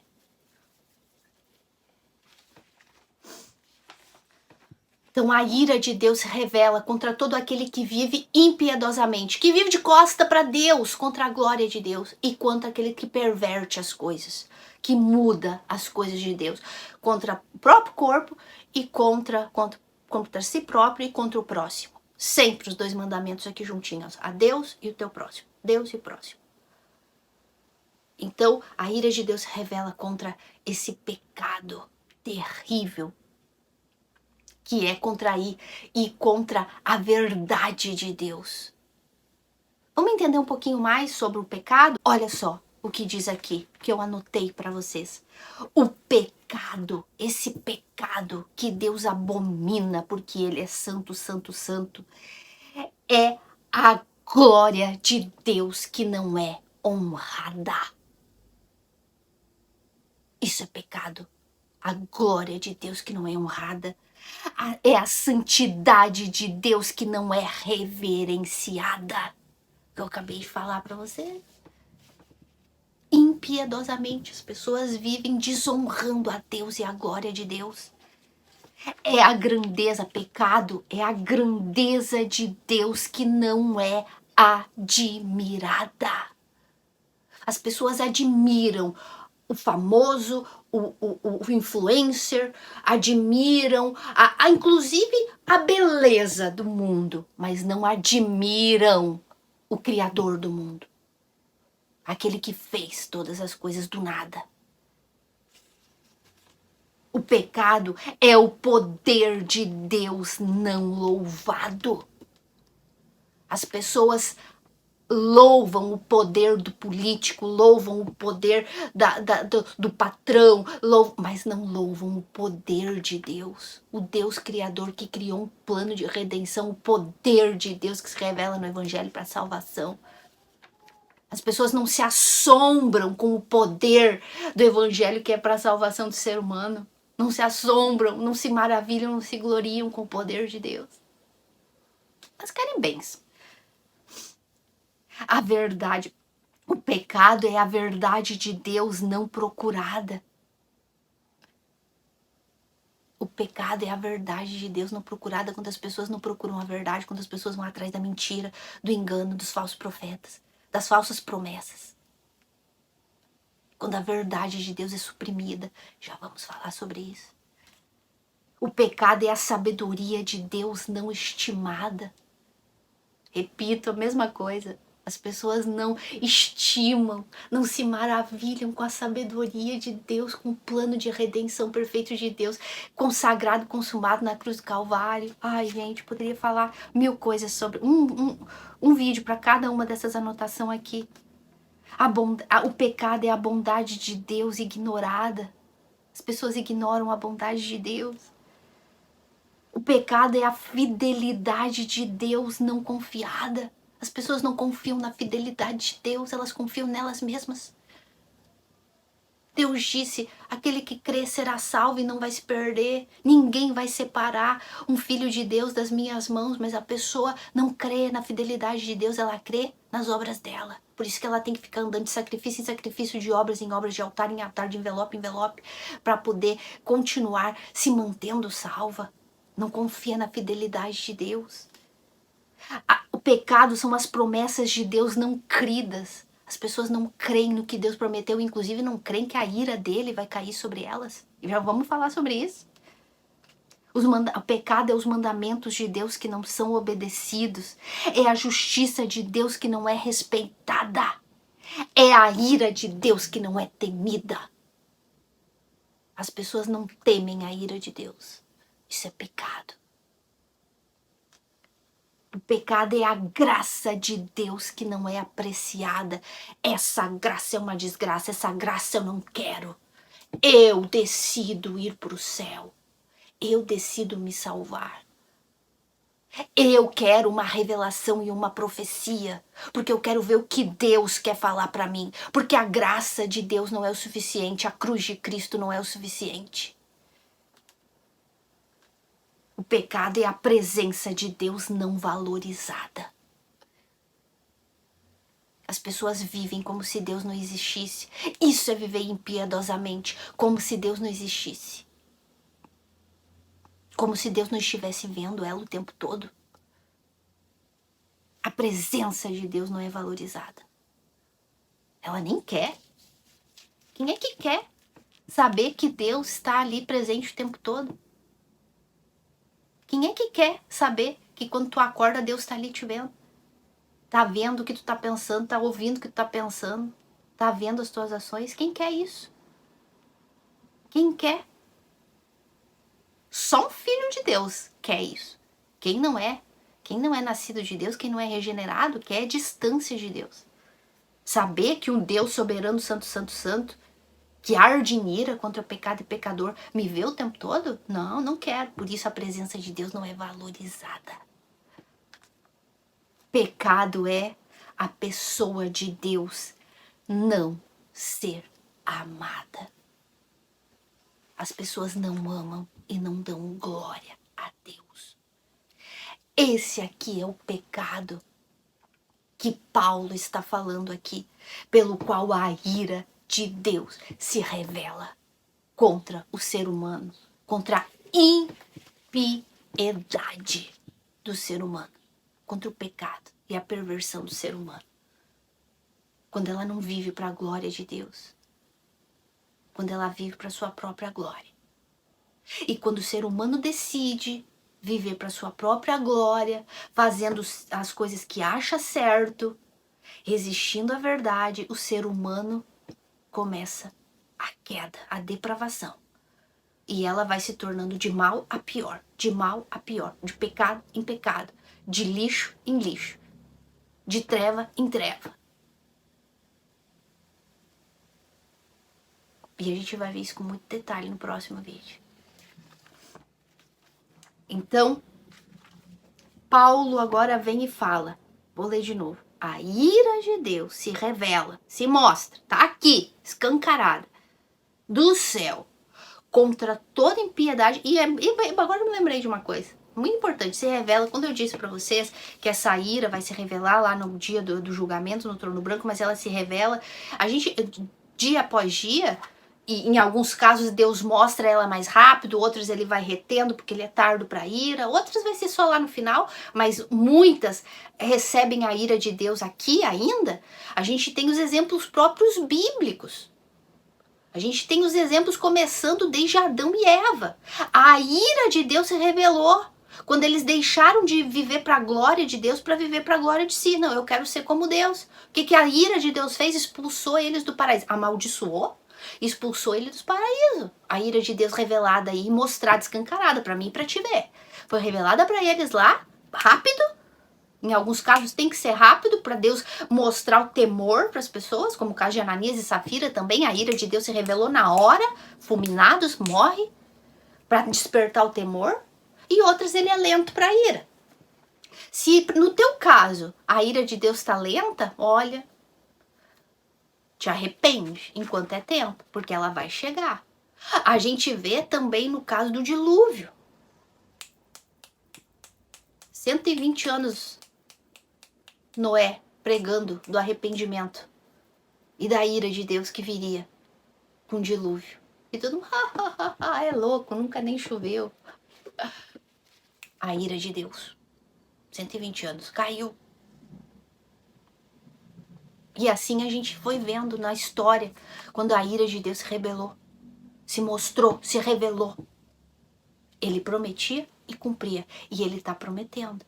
Então a ira de Deus se revela contra todo aquele que vive impiedosamente, que vive de costa para Deus, contra a glória de Deus, e contra aquele que perverte as coisas, que muda as coisas de Deus, contra o próprio corpo e contra si próprio e contra o próximo. Sempre os dois mandamentos aqui juntinhos, a Deus e o teu próximo, Deus e o próximo. Então a ira de Deus se revela contra esse pecado terrível, que é contrair e contra a verdade de Deus. Vamos entender um pouquinho mais sobre o pecado? Olha só o que diz aqui, que eu anotei para vocês. O pecado, esse pecado que Deus abomina, porque Ele é santo, santo, santo, é a glória de Deus que não é honrada. Isso é pecado. A glória de Deus que não é honrada. É a santidade de Deus que não é reverenciada. Que eu acabei de falar para você. Impiedosamente as pessoas vivem desonrando a Deus e a glória de Deus. É a grandeza, pecado, é a grandeza de Deus que não é admirada. As pessoas admiram o famoso, o influencer, admiram, inclusive a beleza do mundo, mas não admiram o Criador do mundo. Aquele que fez todas as coisas do nada. O pecado é o poder de Deus não louvado. As pessoas louvam o poder do político, louvam o poder do patrão, mas não louvam o poder de Deus. O Deus Criador que criou um plano de redenção, o poder de Deus que se revela no Evangelho para a salvação. As pessoas não se assombram com o poder do Evangelho que é para a salvação do ser humano. Não se assombram, não se maravilham, não se gloriam com o poder de Deus. Mas querem bens. A verdade, o pecado é a verdade de Deus não procurada. O pecado é a verdade de Deus não procurada, quando as pessoas não procuram a verdade, quando as pessoas vão atrás da mentira, do engano, dos falsos profetas, das falsas promessas. Quando a verdade de Deus é suprimida, já vamos falar sobre isso. O pecado é a sabedoria de Deus não estimada. Repito, a mesma coisa. As pessoas não estimam, não se maravilham com a sabedoria de Deus, com o plano de redenção perfeito de Deus, consagrado, consumado na cruz do Calvário. Ai, gente, poderia falar mil coisas sobre um vídeo para cada uma dessas anotações aqui. O pecado é a bondade de Deus ignorada. As pessoas ignoram a bondade de Deus. O pecado é a fidelidade de Deus não confiada. As pessoas não confiam na fidelidade de Deus, elas confiam nelas mesmas. Deus disse, aquele que crê será salvo e não vai se perder. Ninguém vai separar um filho de Deus das minhas mãos, mas a pessoa não crê na fidelidade de Deus, ela crê nas obras dela. Por isso que ela tem que ficar andando de sacrifício em sacrifício, de obras em obras, de altar em altar, de envelope em envelope, para poder continuar se mantendo salva. Não confia na fidelidade de Deus. O pecado são as promessas de Deus não cridas. As pessoas não creem no que Deus prometeu, inclusive não creem que a ira dele vai cair sobre elas. E já vamos falar sobre isso. O pecado é os mandamentos de Deus que não são obedecidos. É a justiça de Deus que não é respeitada. É a ira de Deus que não é temida. As pessoas não temem a ira de Deus. Isso é pecado. O pecado é a graça de Deus que não é apreciada. Essa graça é uma desgraça, essa graça eu não quero. Eu decido ir para o céu. Eu decido me salvar. Eu quero uma revelação e uma profecia, porque eu quero ver o que Deus quer falar para mim, porque a graça de Deus não é o suficiente, a cruz de Cristo não é o suficiente. O pecado é a presença de Deus não valorizada. As pessoas vivem como se Deus não existisse. Isso é viver impiedosamente, como se Deus não existisse. Como se Deus não estivesse vendo ela o tempo todo. A presença de Deus não é valorizada. Ela nem quer. Quem é que quer saber que Deus está ali presente o tempo todo? Quem é que quer saber que quando tu acorda Deus está ali te vendo? Tá vendo o que tu tá pensando, tá ouvindo o que tu tá pensando, tá vendo as tuas ações? Quem quer isso? Quem quer? Só um filho de Deus quer isso. Quem não é nascido de Deus, quem não é regenerado, quer distância de Deus. Saber que um Deus soberano, santo, santo, santo, que arde em ira contra pecado e pecador, me vê o tempo todo? Não, não quero. Por isso a presença de Deus não é valorizada. Pecado é a pessoa de Deus não ser amada. As pessoas não amam e não dão glória a Deus. Esse aqui é o pecado que Paulo está falando aqui, pelo qual a ira de Deus se revela contra o ser humano, contra a impiedade do ser humano, contra o pecado e a perversão do ser humano. Quando ela não vive para a glória de Deus, quando ela vive para sua própria glória. E quando o ser humano decide viver para sua própria glória, fazendo as coisas que acha certo, resistindo à verdade, o ser humano começa a queda, a depravação. E ela vai se tornando de mal a pior, de mal a pior, de pecado em pecado, de lixo em lixo, de treva em treva. E a gente vai ver isso com muito detalhe no próximo vídeo. Então, Paulo agora vem e fala, vou ler de novo. A ira de Deus se revela, se mostra, tá aqui, escancarada, do céu, contra toda impiedade. E agora eu me lembrei de uma coisa muito importante, se revela, quando eu disse para vocês que essa ira vai se revelar lá no dia do julgamento no trono branco, mas ela se revela, a gente, dia após dia, e em alguns casos Deus mostra ela mais rápido, outros ele vai retendo porque ele é tardo para ira, outros vai ser só lá no final, mas muitas recebem a ira de Deus aqui ainda. A gente tem os exemplos próprios bíblicos. A gente tem os exemplos começando desde Adão e Eva. A ira de Deus se revelou quando eles deixaram de viver para a glória de Deus para viver para a glória de si. Não, eu quero ser como Deus. O que a ira de Deus fez? Expulsou eles do paraíso. Amaldiçoou, expulsou eles do paraíso. A ira de Deus revelada e mostrada, escancarada para mim e para te ver. Foi revelada para eles lá, rápido. Em alguns casos tem que ser rápido para Deus mostrar o temor para as pessoas, como o caso de Ananias e Safira também, a ira de Deus se revelou na hora, fulminados, morre, para despertar o temor, e outras ele é lento para a ira. Se no teu caso a ira de Deus está lenta, olha, te arrepende enquanto é tempo, porque ela vai chegar. A gente vê também no caso do dilúvio. 120 anos Noé pregando do arrependimento e da ira de Deus que viria com dilúvio. E todo mundo, é louco, nunca nem choveu. A ira de Deus, 120 anos, caiu. E assim a gente foi vendo na história, quando a ira de Deus se rebelou, se mostrou, se revelou. Ele prometia e cumpria, e ele está prometendo.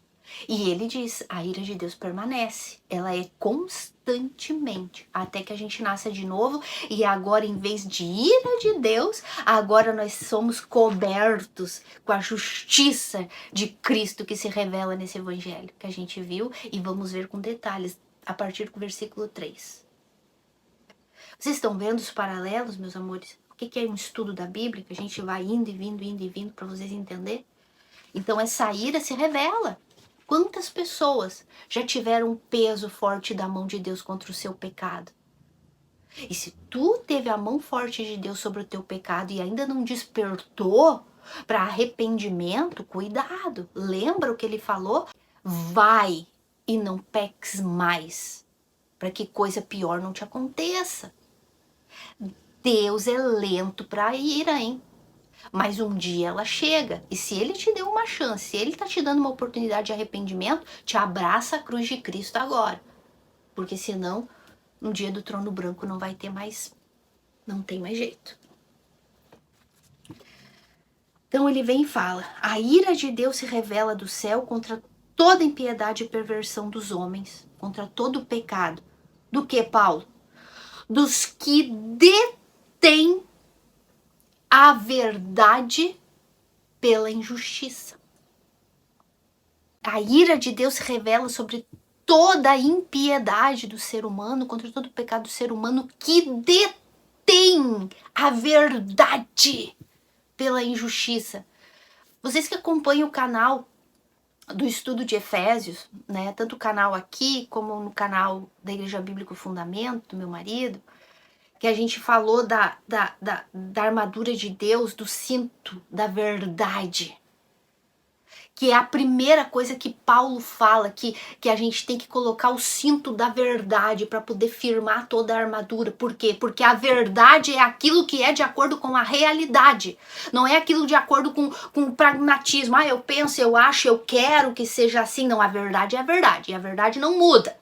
E ele diz, a ira de Deus permanece, ela é constantemente, até que a gente nasça de novo, e agora em vez de ira de Deus, agora nós somos cobertos com a justiça de Cristo que se revela nesse evangelho, que a gente viu, e vamos ver com detalhes, a partir do versículo 3. Vocês estão vendo os paralelos, meus amores? O que é um estudo da Bíblia, que a gente vai indo e vindo, para vocês entenderem? Então essa ira se revela. Quantas pessoas já tiveram um peso forte da mão de Deus contra o seu pecado? E se tu teve a mão forte de Deus sobre o teu pecado e ainda não despertou para arrependimento, cuidado. Lembra o que ele falou? Vai e não peques mais, para que coisa pior não te aconteça. Deus é lento para a ira, hein? Mas um dia ela chega, e se ele te deu uma chance, se ele tá te dando uma oportunidade de arrependimento, te abraça a cruz de Cristo agora. Porque senão, no dia do trono branco não vai ter mais, não tem mais jeito. Então ele vem e fala, a ira de Deus se revela do céu contra toda impiedade e perversão dos homens, contra todo o pecado. Do que, Paulo? Dos que detêm a verdade pela injustiça. A ira de Deus se revela sobre toda a impiedade do ser humano, contra todo o pecado do ser humano que detém a verdade pela injustiça. Vocês que acompanham o canal do estudo de Efésios, né, tanto o canal aqui como no canal da Igreja Bíblica Fundamento, do meu marido, que a gente falou da armadura de Deus, do cinto da verdade, que é a primeira coisa que Paulo fala, que a gente tem que colocar o cinto da verdade para poder firmar toda a armadura. Por quê? Porque a verdade é aquilo que é de acordo com a realidade, não é aquilo de acordo com o pragmatismo. Ah, eu penso, eu acho, eu quero que seja assim. Não, a verdade é a verdade, e a verdade não muda.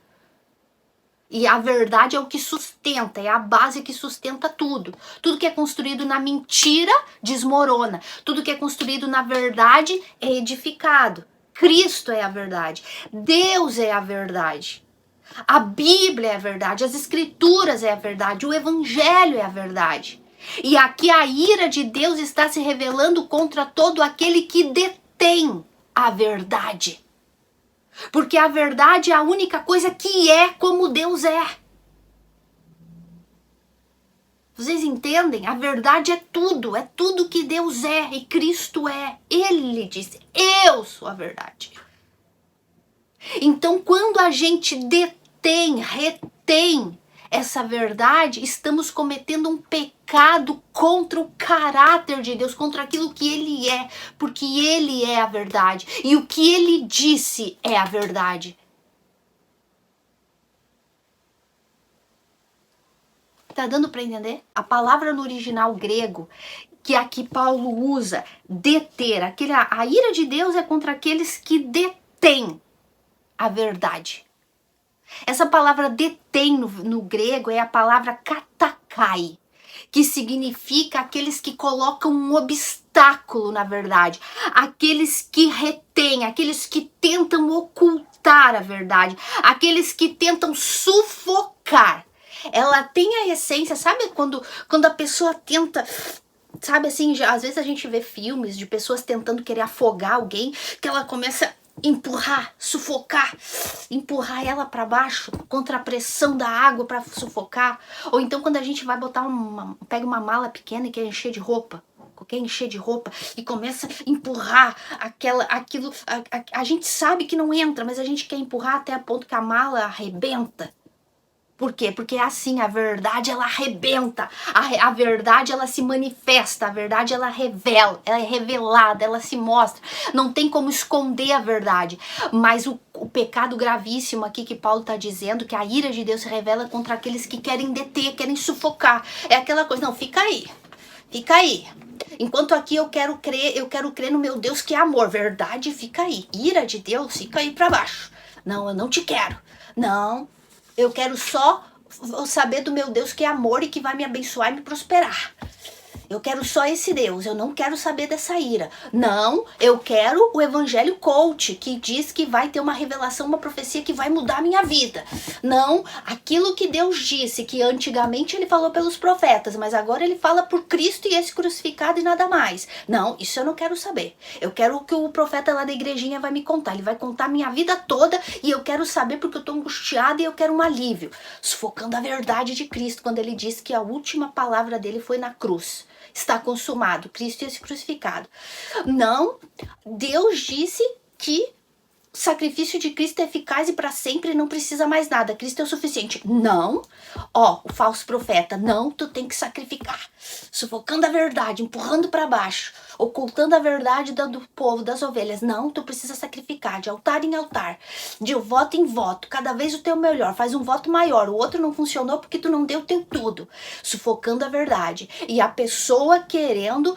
E a verdade é o que sustenta, é a base que sustenta tudo. Tudo que é construído na mentira desmorona. Tudo que é construído na verdade é edificado. Cristo é a verdade. Deus é a verdade. A Bíblia é a verdade. As Escrituras é a verdade. O Evangelho é a verdade. E aqui a ira de Deus está se revelando contra todo aquele que detém a verdade. Porque a verdade é a única coisa que é como Deus é. Vocês entendem? A verdade é tudo que Deus é e Cristo é. Ele disse, eu sou a verdade. Então, quando a gente retém essa verdade, estamos cometendo um pecado contra o caráter de Deus, contra aquilo que Ele é, porque Ele é a verdade, e o que Ele disse é a verdade. Tá dando para entender? A palavra no original grego, que aqui Paulo usa, deter, a ira de Deus é contra aqueles que detêm a verdade. Essa palavra detém no grego é a palavra katakai, que significa aqueles que colocam um obstáculo na verdade, aqueles que retêm, aqueles que tentam ocultar a verdade, aqueles que tentam sufocar. Ela tem a essência, sabe quando a pessoa tenta, sabe assim, às vezes a gente vê filmes de pessoas tentando querer afogar alguém, que ela começa empurrar, sufocar, empurrar ela para baixo contra a pressão da água para sufocar. Ou então quando a gente vai botar pega uma mala pequena e quer encher de roupa, e começa a empurrar aquilo, a gente sabe que não entra, mas a gente quer empurrar até a ponto que a mala arrebenta. Por quê? Porque é assim, a verdade ela arrebenta, a verdade ela se manifesta, a verdade ela revela, ela é revelada, ela se mostra, não tem como esconder a verdade. Mas o pecado gravíssimo aqui que Paulo está dizendo, que a ira de Deus se revela contra aqueles que querem deter, querem sufocar, é aquela coisa, não, fica aí, enquanto aqui eu quero crer no meu Deus que é amor, verdade, fica aí, ira de Deus, fica aí para baixo, não, eu não te quero, não, eu quero só saber do meu Deus que é amor e que vai me abençoar e me prosperar. Eu quero só esse Deus, eu não quero saber dessa ira. Não, eu quero o evangelho coach, que diz que vai ter uma revelação, uma profecia que vai mudar a minha vida. Não, aquilo que Deus disse, que antigamente ele falou pelos profetas, mas agora ele fala por Cristo e esse crucificado e nada mais. Não, isso eu não quero saber. Eu quero o que o profeta lá da igrejinha vai me contar. Ele vai contar a minha vida toda e eu quero saber porque eu tô angustiada e eu quero um alívio. Sufocando a verdade de Cristo, quando ele disse que a última palavra dele foi na cruz. Está consumado, Cristo ia ser crucificado. Não, Deus disse que o sacrifício de Cristo é eficaz e para sempre não precisa mais nada. Cristo é o suficiente. Não. Ó, o falso profeta. Não, tu tem que sacrificar. Sufocando a verdade, empurrando para baixo. Ocultando a verdade do povo, das ovelhas. Não, tu precisa sacrificar. De altar em altar. De voto em voto. Cada vez o teu melhor. Faz um voto maior. O outro não funcionou porque tu não deu o teu tudo. Sufocando a verdade. E a pessoa querendo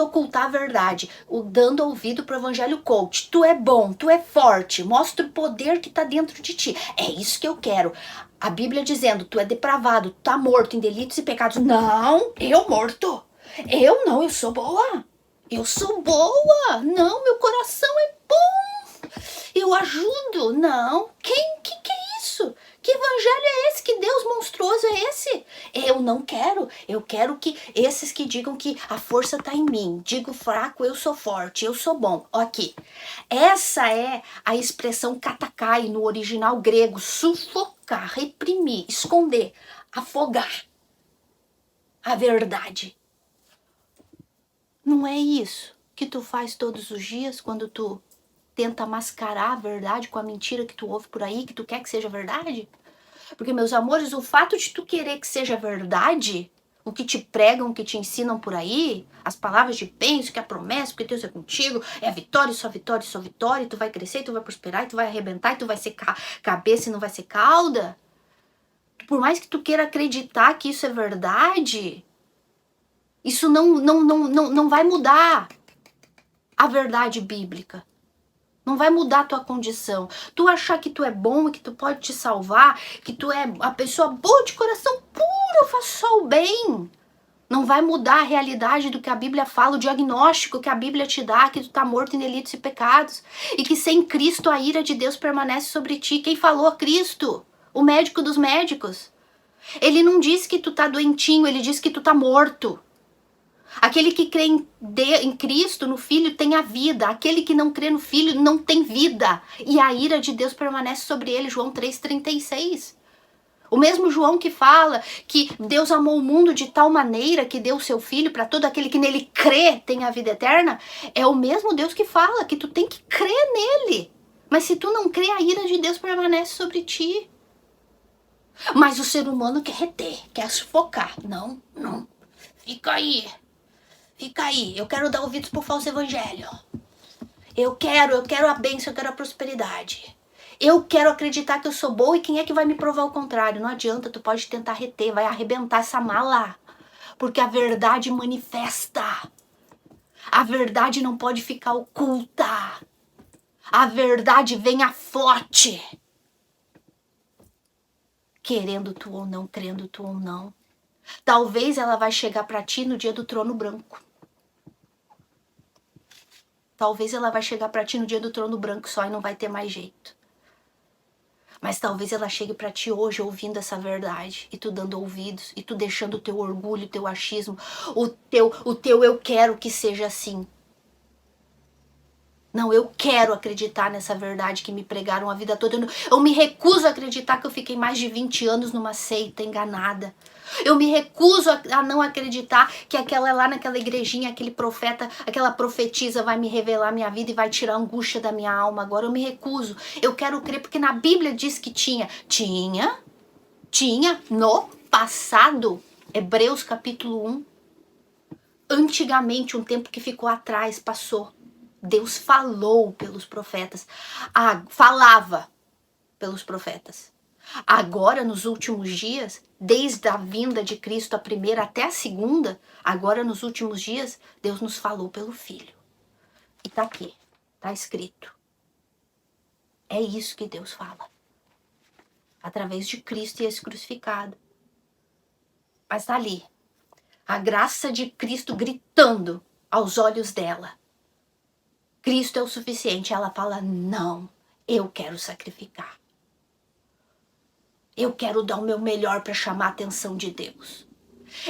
ocultar a verdade, dando ouvido pro evangelho coach. Tu é bom, tu é forte, mostra o poder que tá dentro de ti. É isso que eu quero. A Bíblia dizendo, tu é depravado, tu tá morto em delitos e pecados. Não, eu morto. Eu não, eu sou boa. Eu sou boa. Não, meu coração é bom. Eu ajudo. Não. Que é isso? Que evangelho é esse? Que Deus monstruoso é esse? Eu não quero. Eu quero que esses que digam que a força tá em mim. Digo fraco, eu sou forte, eu sou bom. Aqui. Essa é a expressão katakai no original grego. Sufocar, reprimir, esconder, afogar a verdade. Não é isso que tu faz todos os dias quando tu tenta mascarar a verdade com a mentira que tu ouve por aí, que tu quer que seja verdade? Porque, meus amores, o fato de tu querer que seja verdade, o que te pregam, o que te ensinam por aí, as palavras de bênção, que é a promessa, porque Deus é contigo, é a vitória, só vitória, só vitória, e tu vai crescer, e tu vai prosperar, e tu vai arrebentar, e tu vai ser cabeça e não vai ser cauda. Por mais que tu queira acreditar que isso é verdade, isso não vai mudar a verdade bíblica. Não vai mudar a tua condição. Tu achar que tu é bom e que tu pode te salvar, que tu é a pessoa boa de coração puro, eu faço só o bem. Não vai mudar a realidade do que a Bíblia fala, o diagnóstico que a Bíblia te dá, que tu tá morto em delitos e pecados. E que sem Cristo a ira de Deus permanece sobre ti. Quem falou? Cristo, o médico dos médicos. Ele não disse que tu tá doentinho, ele disse que tu tá morto. Aquele que crê em Cristo, no Filho, tem a vida. Aquele que não crê no Filho não tem vida. E a ira de Deus permanece sobre ele, João 3,36. O mesmo João que fala que Deus amou o mundo de tal maneira que deu o seu Filho para todo aquele que nele crê tem a vida eterna, é o mesmo Deus que fala que tu tem que crer nele. Mas se tu não crê, a ira de Deus permanece sobre ti. Mas o ser humano quer reter, quer sufocar. Não. Fica aí. Fica aí, eu quero dar ouvidos pro falso evangelho. Eu quero a bênção, eu quero a prosperidade. Eu quero acreditar que eu sou boa e quem é que vai me provar o contrário? Não adianta, tu pode tentar reter, vai arrebentar essa mala. Porque a verdade manifesta. A verdade não pode ficar oculta. A verdade vem a flote. Querendo tu ou não, crendo tu ou não. Talvez ela vai chegar pra ti no dia do trono branco. Talvez ela vai chegar pra ti no dia do trono branco só e não vai ter mais jeito. Mas talvez ela chegue pra ti hoje ouvindo essa verdade. E tu dando ouvidos. E tu deixando o teu orgulho, o teu achismo. O teu eu quero que seja assim. Não, eu quero acreditar nessa verdade que me pregaram a vida toda. Eu me recuso a acreditar que eu fiquei mais de 20 anos numa seita enganada. Eu me recuso a não acreditar que aquela lá naquela igrejinha, aquele profeta, aquela profetisa vai me revelar minha vida e vai tirar a angústia da minha alma agora. Eu me recuso. Eu quero crer porque na Bíblia diz que tinha no passado. Hebreus capítulo 1. Antigamente, um tempo que ficou atrás, passou. Deus falou pelos profetas. Falava pelos profetas. Agora, nos últimos dias, desde a vinda de Cristo, a primeira até a segunda, agora nos últimos dias, Deus nos falou pelo Filho. E tá aqui, tá escrito. É isso que Deus fala. Através de Cristo e esse crucificado. Mas tá ali. A graça de Cristo gritando aos olhos dela. Cristo é o suficiente. Ela fala, não, eu quero sacrificar. Eu quero dar o meu melhor para chamar a atenção de Deus.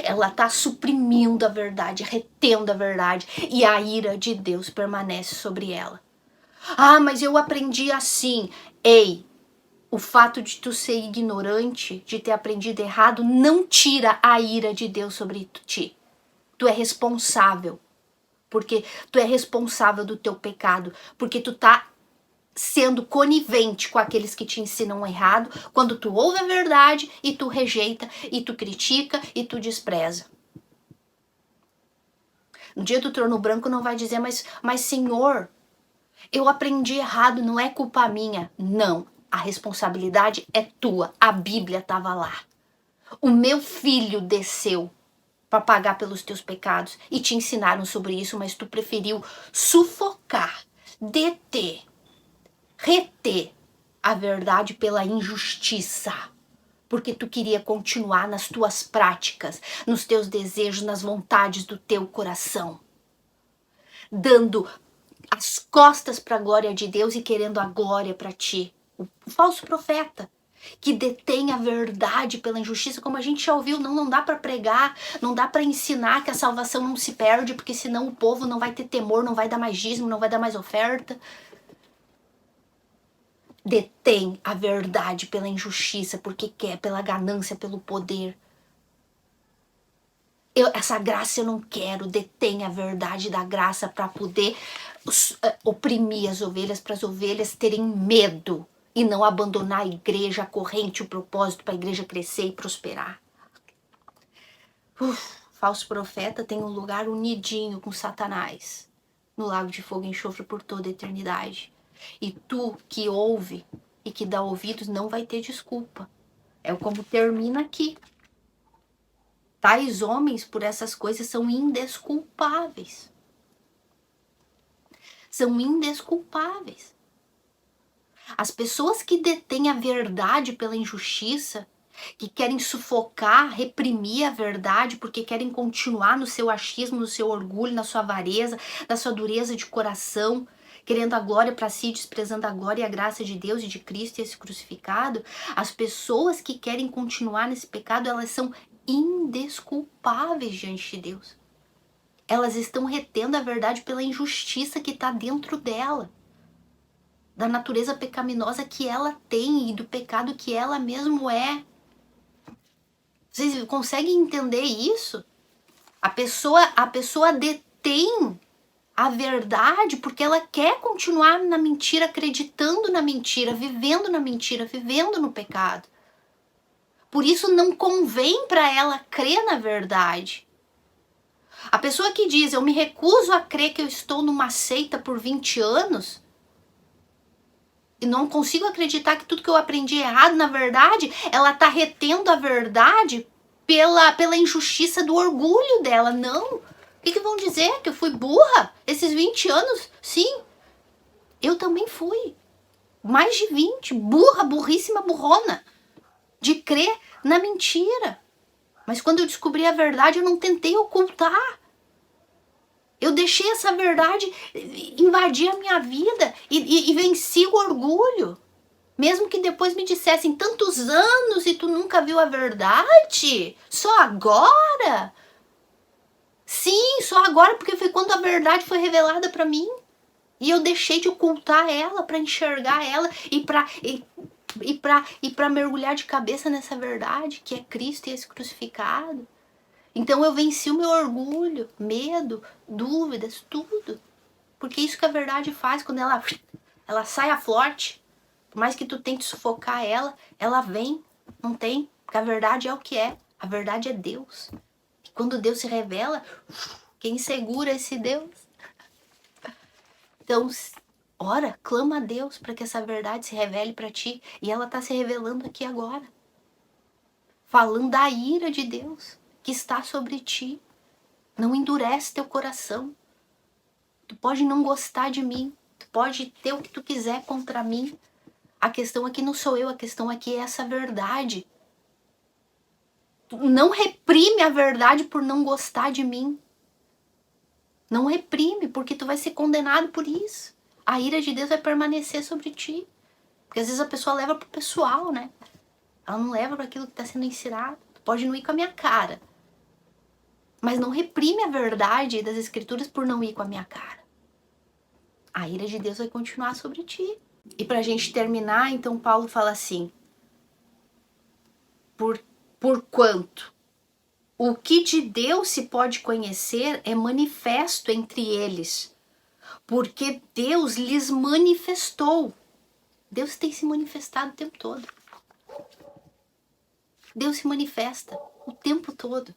Ela está suprimindo a verdade, retendo a verdade, e a ira de Deus permanece sobre ela. Ah, mas eu aprendi assim. Ei, o fato de tu ser ignorante, de ter aprendido errado, não tira a ira de Deus sobre ti. Tu é responsável. Porque tu é responsável do teu pecado. Porque tu tá sendo conivente com aqueles que te ensinam errado, quando tu ouve a verdade e tu rejeita, e tu critica, e tu despreza. No dia do trono branco não vai dizer, mas Senhor, eu aprendi errado, não é culpa minha. Não, a responsabilidade é tua, a Bíblia estava lá. O meu filho desceu para pagar pelos teus pecados e te ensinaram sobre isso, mas tu preferiu sufocar, deter, reter a verdade pela injustiça, porque tu queria continuar nas tuas práticas, nos teus desejos, nas vontades do teu coração, dando as costas para a glória de Deus e querendo a glória para ti. O falso profeta que detém a verdade pela injustiça, como a gente já ouviu, não dá para pregar, não dá para ensinar que a salvação não se perde, porque senão o povo não vai ter temor, não vai dar mais dízimo, não vai dar mais oferta. Detém a verdade pela injustiça, porque quer, pela ganância, pelo poder. Essa graça eu não quero. Detém a verdade da graça para poder oprimir as ovelhas, para as ovelhas terem medo e não abandonar a igreja, a corrente, o propósito para a igreja crescer e prosperar. Falso profeta tem um lugar unidinho com Satanás no lago de fogo e enxofre por toda a eternidade. E tu que ouve e que dá ouvidos não vai ter desculpa. É como termina aqui. Tais homens por essas coisas são indesculpáveis. São indesculpáveis. As pessoas que detêm a verdade pela injustiça, que querem sufocar, reprimir a verdade porque querem continuar no seu achismo, no seu orgulho, na sua avareza, na sua dureza de coração, querendo a glória para si, desprezando a glória e a graça de Deus e de Cristo e esse crucificado, as pessoas que querem continuar nesse pecado, elas são indesculpáveis diante de Deus. Elas estão retendo a verdade pela injustiça que está dentro dela, da natureza pecaminosa que ela tem e do pecado que ela mesmo é. Vocês conseguem entender isso? A pessoa detém a verdade porque ela quer continuar na mentira, acreditando na mentira, vivendo na mentira, vivendo no pecado. Por isso não convém para ela crer na verdade. A pessoa que diz, eu me recuso a crer que eu estou numa seita por 20 anos e não consigo acreditar que tudo que eu aprendi é errado, na verdade, ela está retendo a verdade pela injustiça do orgulho dela. Não. O que vão dizer? Que eu fui burra? Esses 20 anos? Sim, eu também fui. Mais de 20. Burra, burríssima, burrona. De crer na mentira. Mas quando eu descobri a verdade, eu não tentei ocultar. Eu deixei essa verdade invadir a minha vida e venci o orgulho. Mesmo que depois me dissessem tantos anos e tu nunca viu a verdade? Só agora? Sim, só agora, porque foi quando a verdade foi revelada para mim. E eu deixei de ocultar ela para enxergar ela e para mergulhar de cabeça nessa verdade que é Cristo e esse crucificado. Então eu venci o meu orgulho, medo, dúvidas, tudo. Porque isso que a verdade faz quando ela sai a flote. Por mais que tu tente sufocar ela vem, não tem. Porque a verdade é o que é. A verdade é Deus. E quando Deus se revela, quem segura esse Deus? Então, ora, clama a Deus para que essa verdade se revele para ti. E ela está se revelando aqui agora. Falando da ira de Deus que está sobre ti. Não endurece teu coração. Tu pode não gostar de mim. Tu pode ter o que tu quiser contra mim. A questão aqui não sou eu. A questão aqui é essa verdade. Não reprime a verdade por não gostar de mim. Não reprime, porque tu vai ser condenado por isso. A ira de Deus vai permanecer sobre ti. Porque às vezes a pessoa leva pro pessoal, né? Ela não leva para aquilo que está sendo ensinado. Tu pode não ir com a minha cara. Mas não reprime a verdade das escrituras por não ir com a minha cara. A ira de Deus vai continuar sobre ti. E pra gente terminar, então Paulo fala assim: porquanto o que de Deus se pode conhecer é manifesto entre eles, porque Deus lhes manifestou. Deus tem se manifestado o tempo todo. Deus se manifesta o tempo todo.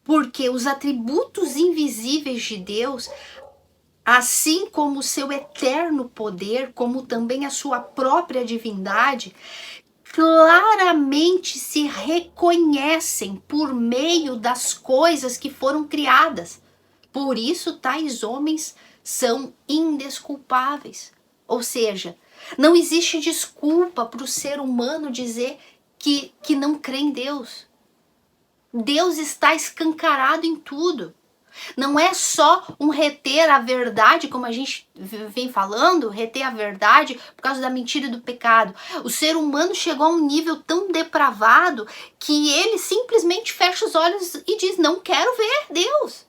Porque os atributos invisíveis de Deus, assim como o seu eterno poder, como também a sua própria divindade, claramente se reconhecem por meio das coisas que foram criadas. Por isso, tais homens são indesculpáveis. Ou seja, não existe desculpa para o ser humano dizer que não crê em Deus. Deus está escancarado em tudo. Não é só um reter a verdade, como a gente vem falando, reter a verdade por causa da mentira e do pecado. O ser humano chegou a um nível tão depravado que ele simplesmente fecha os olhos e diz: não quero ver Deus.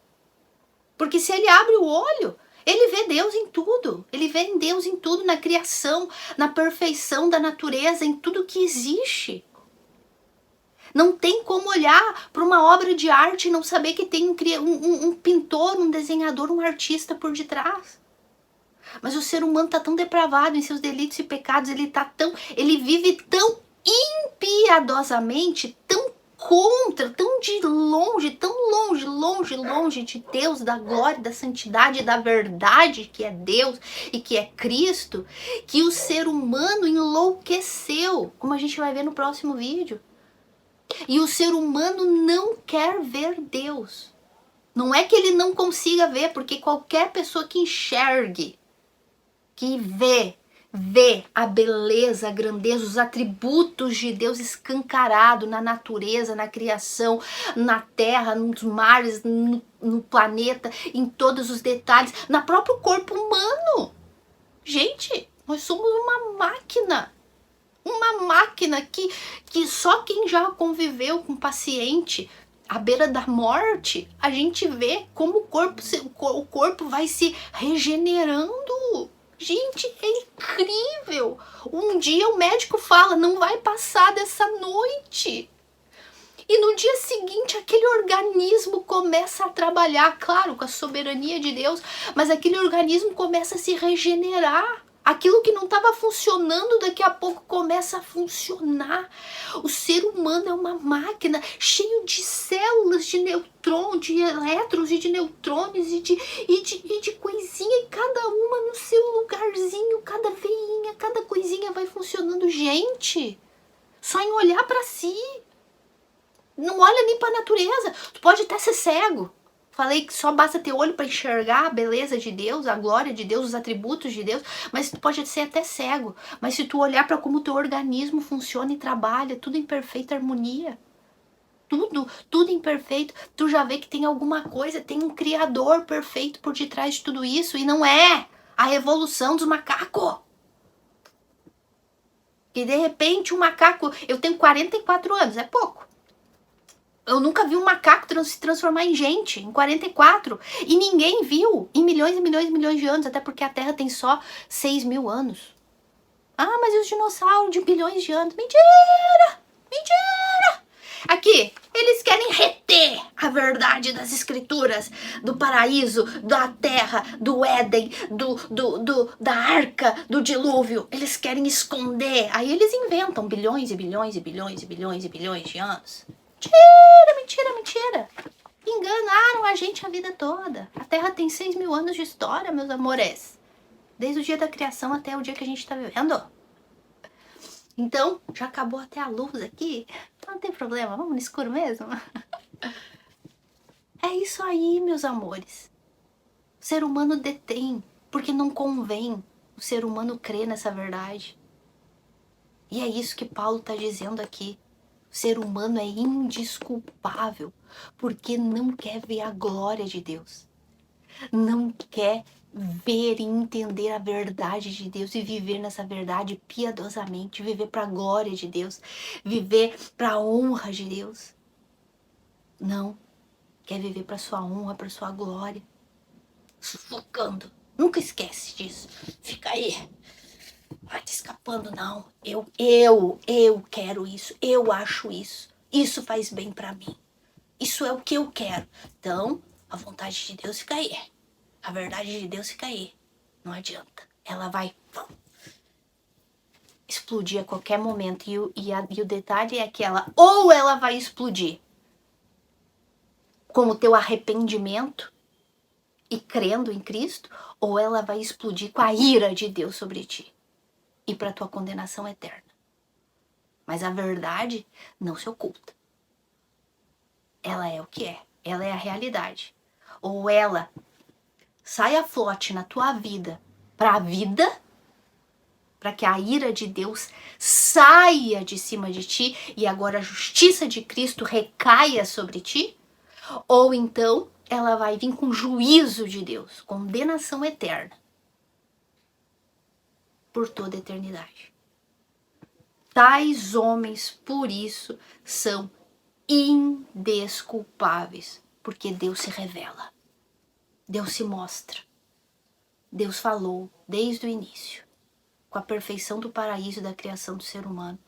Porque se ele abre o olho, ele vê Deus em tudo. Ele vê em Deus em tudo, na criação, na perfeição da natureza, em tudo que existe. Não tem como olhar para uma obra de arte e não saber que tem um pintor, um desenhador, um artista por detrás. Mas o ser humano está tão depravado em seus delitos e pecados, ele vive tão impiedosamente, tão contra, tão de longe, tão longe, longe, longe de Deus, da glória, da santidade, da verdade que é Deus e que é Cristo, que o ser humano enlouqueceu, como a gente vai ver no próximo vídeo. E o ser humano não quer ver Deus. Não é que ele não consiga ver, porque qualquer pessoa que enxergue, que vê a beleza, a grandeza, os atributos de Deus escancarado na natureza, na criação, na terra, nos mares, no planeta, em todos os detalhes, no próprio corpo humano. Gente, nós somos uma máquina. Uma máquina que só quem já conviveu com paciente à beira da morte, a gente vê como o corpo vai se regenerando. Gente, é incrível. Um dia o médico fala, não vai passar dessa noite. E no dia seguinte aquele organismo começa a trabalhar, claro, com a soberania de Deus, mas aquele organismo começa a se regenerar. Aquilo que não estava funcionando, daqui a pouco começa a funcionar. O ser humano é uma máquina cheio de células, de nêutrons, de elétrons e de nêutrons e de coisinha, e cada uma no seu lugarzinho, cada veinha, cada coisinha vai funcionando. Gente, só em olhar para si. Não olha nem para a natureza. Tu pode até ser cego. Falei que só basta ter olho para enxergar a beleza de Deus, a glória de Deus, os atributos de Deus, mas tu pode ser até cego. Mas se tu olhar para como o teu organismo funciona e trabalha, tudo em perfeita harmonia, tudo imperfeito, tu já vê que tem alguma coisa, tem um criador perfeito por detrás de tudo isso, e não é a revolução dos macacos. E de repente um macaco, eu tenho 44 anos, é pouco. Eu nunca vi um macaco se transformar em gente, em 44. E ninguém viu em milhões e milhões e milhões de anos, até porque a Terra tem só 6.000 anos. Ah, mas e os dinossauros de bilhões de anos? Mentira! Mentira! Aqui, eles querem reter a verdade das escrituras, do paraíso, da terra, do Éden, da arca, do dilúvio. Eles querem esconder. Aí eles inventam bilhões e bilhões e bilhões e bilhões e bilhões de anos. Mentira, mentira, mentira. Enganaram a gente a vida toda. A Terra tem 6.000 anos de história, meus amores. Desde o dia da criação até o dia que a gente tá vivendo. Então, já acabou até a luz aqui. Não tem problema, vamos no escuro mesmo. É isso aí, meus amores. O ser humano detém, porque não convém o ser humano crer nessa verdade. E é isso que Paulo tá dizendo aqui. O O ser humano é indesculpável porque não quer ver a glória de Deus. Não quer ver e entender a verdade de Deus e viver nessa verdade piedosamente, viver para a glória de Deus, viver para a honra de Deus. Não, quer viver para sua honra, para sua glória, sufocando. Nunca esquece disso. Fica aí, vai te escapando não. Eu quero isso, eu acho isso. Isso faz bem para mim. Isso é o que eu quero. Então, a vontade de Deus fica aí. A verdade de Deus fica aí. Não adianta. Ela vai explodir a qualquer momento. E o detalhe é que ou ela vai explodir com o teu arrependimento e crendo em Cristo, ou ela vai explodir com a ira de Deus sobre ti e para tua condenação eterna. Mas a verdade não se oculta. Ela é o que é. Ela é a realidade. Ou ela sai a flote na tua vida para a vida, para que a ira de Deus saia de cima de ti e agora a justiça de Cristo recaia sobre ti, ou então ela vai vir com juízo de Deus, condenação eterna por toda a eternidade. Tais homens, por isso, são indesculpáveis, porque Deus se revela, Deus se mostra, Deus falou desde o início, com a perfeição do paraíso e da criação do ser humano,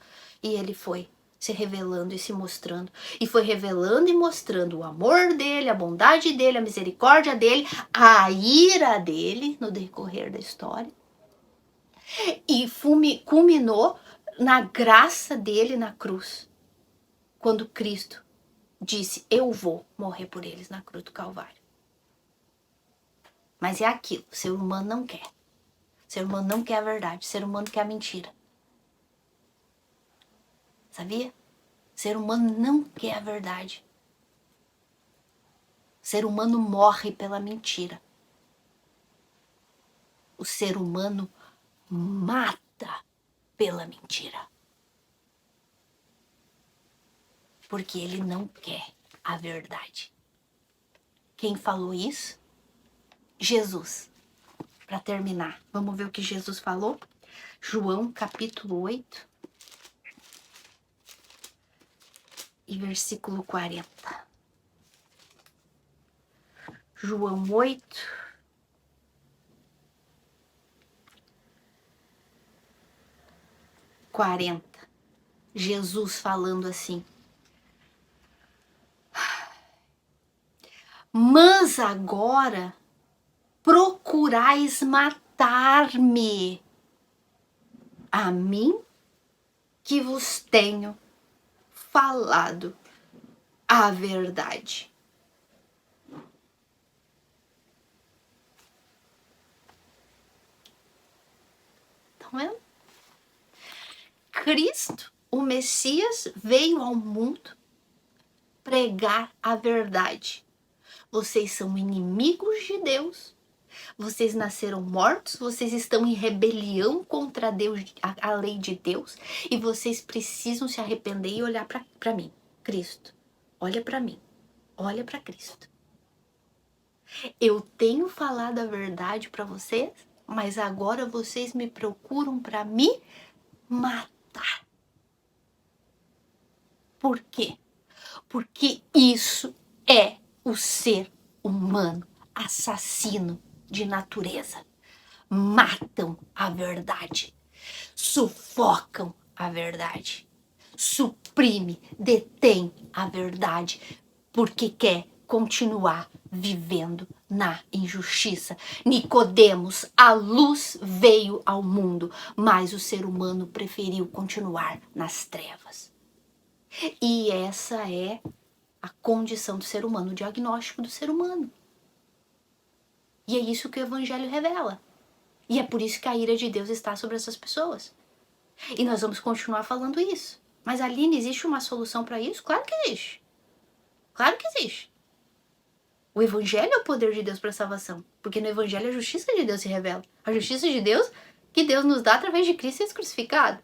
e ele foi se revelando e se mostrando, e foi revelando e mostrando o amor dele, a bondade dele, a misericórdia dele, a ira dele no decorrer da história, e culminou na graça dele na cruz, quando Cristo disse, eu vou morrer por eles na cruz do Calvário. Mas é aquilo, o ser humano não quer. O ser humano não quer a verdade, o ser humano quer a mentira. Sabia? O ser humano não quer a verdade. O ser humano morre pela mentira. O ser humano mata pela mentira. Porque ele não quer a verdade. Quem falou isso? Jesus. Para terminar, vamos ver o que Jesus falou? João capítulo 8 e versículo 40. João 8, 40. Jesus falando assim. Mas agora procurais matar-me, a mim que vos tenho falado a verdade. Estão vendo? Cristo, o Messias, veio ao mundo pregar a verdade. Vocês são inimigos de Deus. Vocês nasceram mortos, vocês estão em rebelião contra Deus, a lei de Deus, e vocês precisam se arrepender e olhar para mim, Cristo. Olha para mim, olha para Cristo. Eu tenho falado a verdade para vocês, mas agora vocês me procuram para me matar. Por quê? Porque isso é o ser humano assassino de natureza. Matam a verdade, sufocam a verdade, suprime, detém a verdade, porque quer continuar vivendo na injustiça. Nicodemos, a luz veio ao mundo, mas o ser humano preferiu continuar nas trevas. E essa é a condição do ser humano, o diagnóstico do ser humano. E é isso que o Evangelho revela. E é por isso que a ira de Deus está sobre essas pessoas. E nós vamos continuar falando isso. Mas, Aline, existe uma solução para isso? Claro que existe. Claro que existe. O Evangelho é o poder de Deus para a salvação. Porque no Evangelho a justiça de Deus se revela. A justiça de Deus que Deus nos dá através de Cristo crucificado.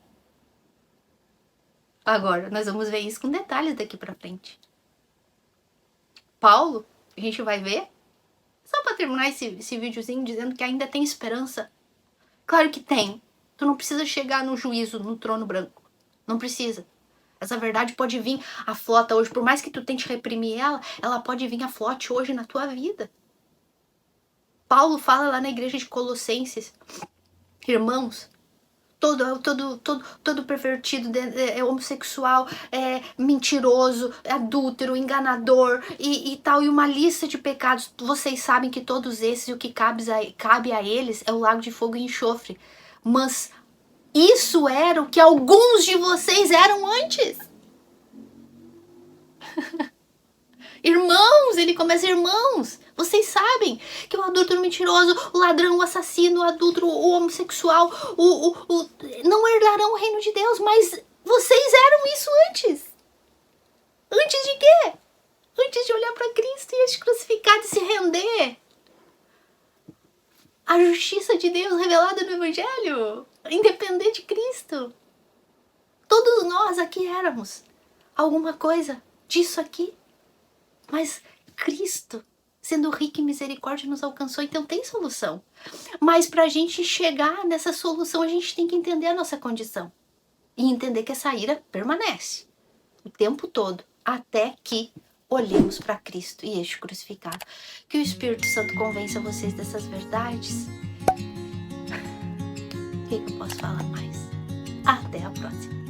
Agora, nós vamos ver isso com detalhes daqui pra frente. Paulo, a gente vai ver, só pra terminar esse videozinho dizendo que ainda tem esperança. Claro que tem. Tu não precisa chegar no juízo, no trono branco. Não precisa. Essa verdade pode vir à flota hoje. Por mais que tu tente reprimir ela pode vir à flote hoje na tua vida. Paulo fala lá na igreja de Colossenses, irmãos, todo pervertido, homossexual, mentiroso, adúltero, enganador e tal, e uma lista de pecados. Vocês sabem que todos esses, o que cabe a eles é o lago de fogo e enxofre. Mas isso era o que alguns de vocês eram antes. Irmãos, ele começa, irmãos, vocês sabem que o adúltero mentiroso, o ladrão, o assassino, o adúltero, o homossexual, não herdarão o reino de Deus, mas vocês eram isso antes. Antes de quê? Antes de olhar para Cristo e se crucificar, de se render. A justiça de Deus revelada no Evangelho, independente de Cristo. Todos nós aqui éramos alguma coisa disso aqui. Mas Cristo, sendo rico em misericórdia, nos alcançou, então tem solução. Mas para a gente chegar nessa solução, a gente tem que entender a nossa condição. E entender que essa ira permanece o tempo todo, até que olhemos para Cristo e este crucificado. Que o Espírito Santo convença vocês dessas verdades. O que eu posso falar mais? Até a próxima.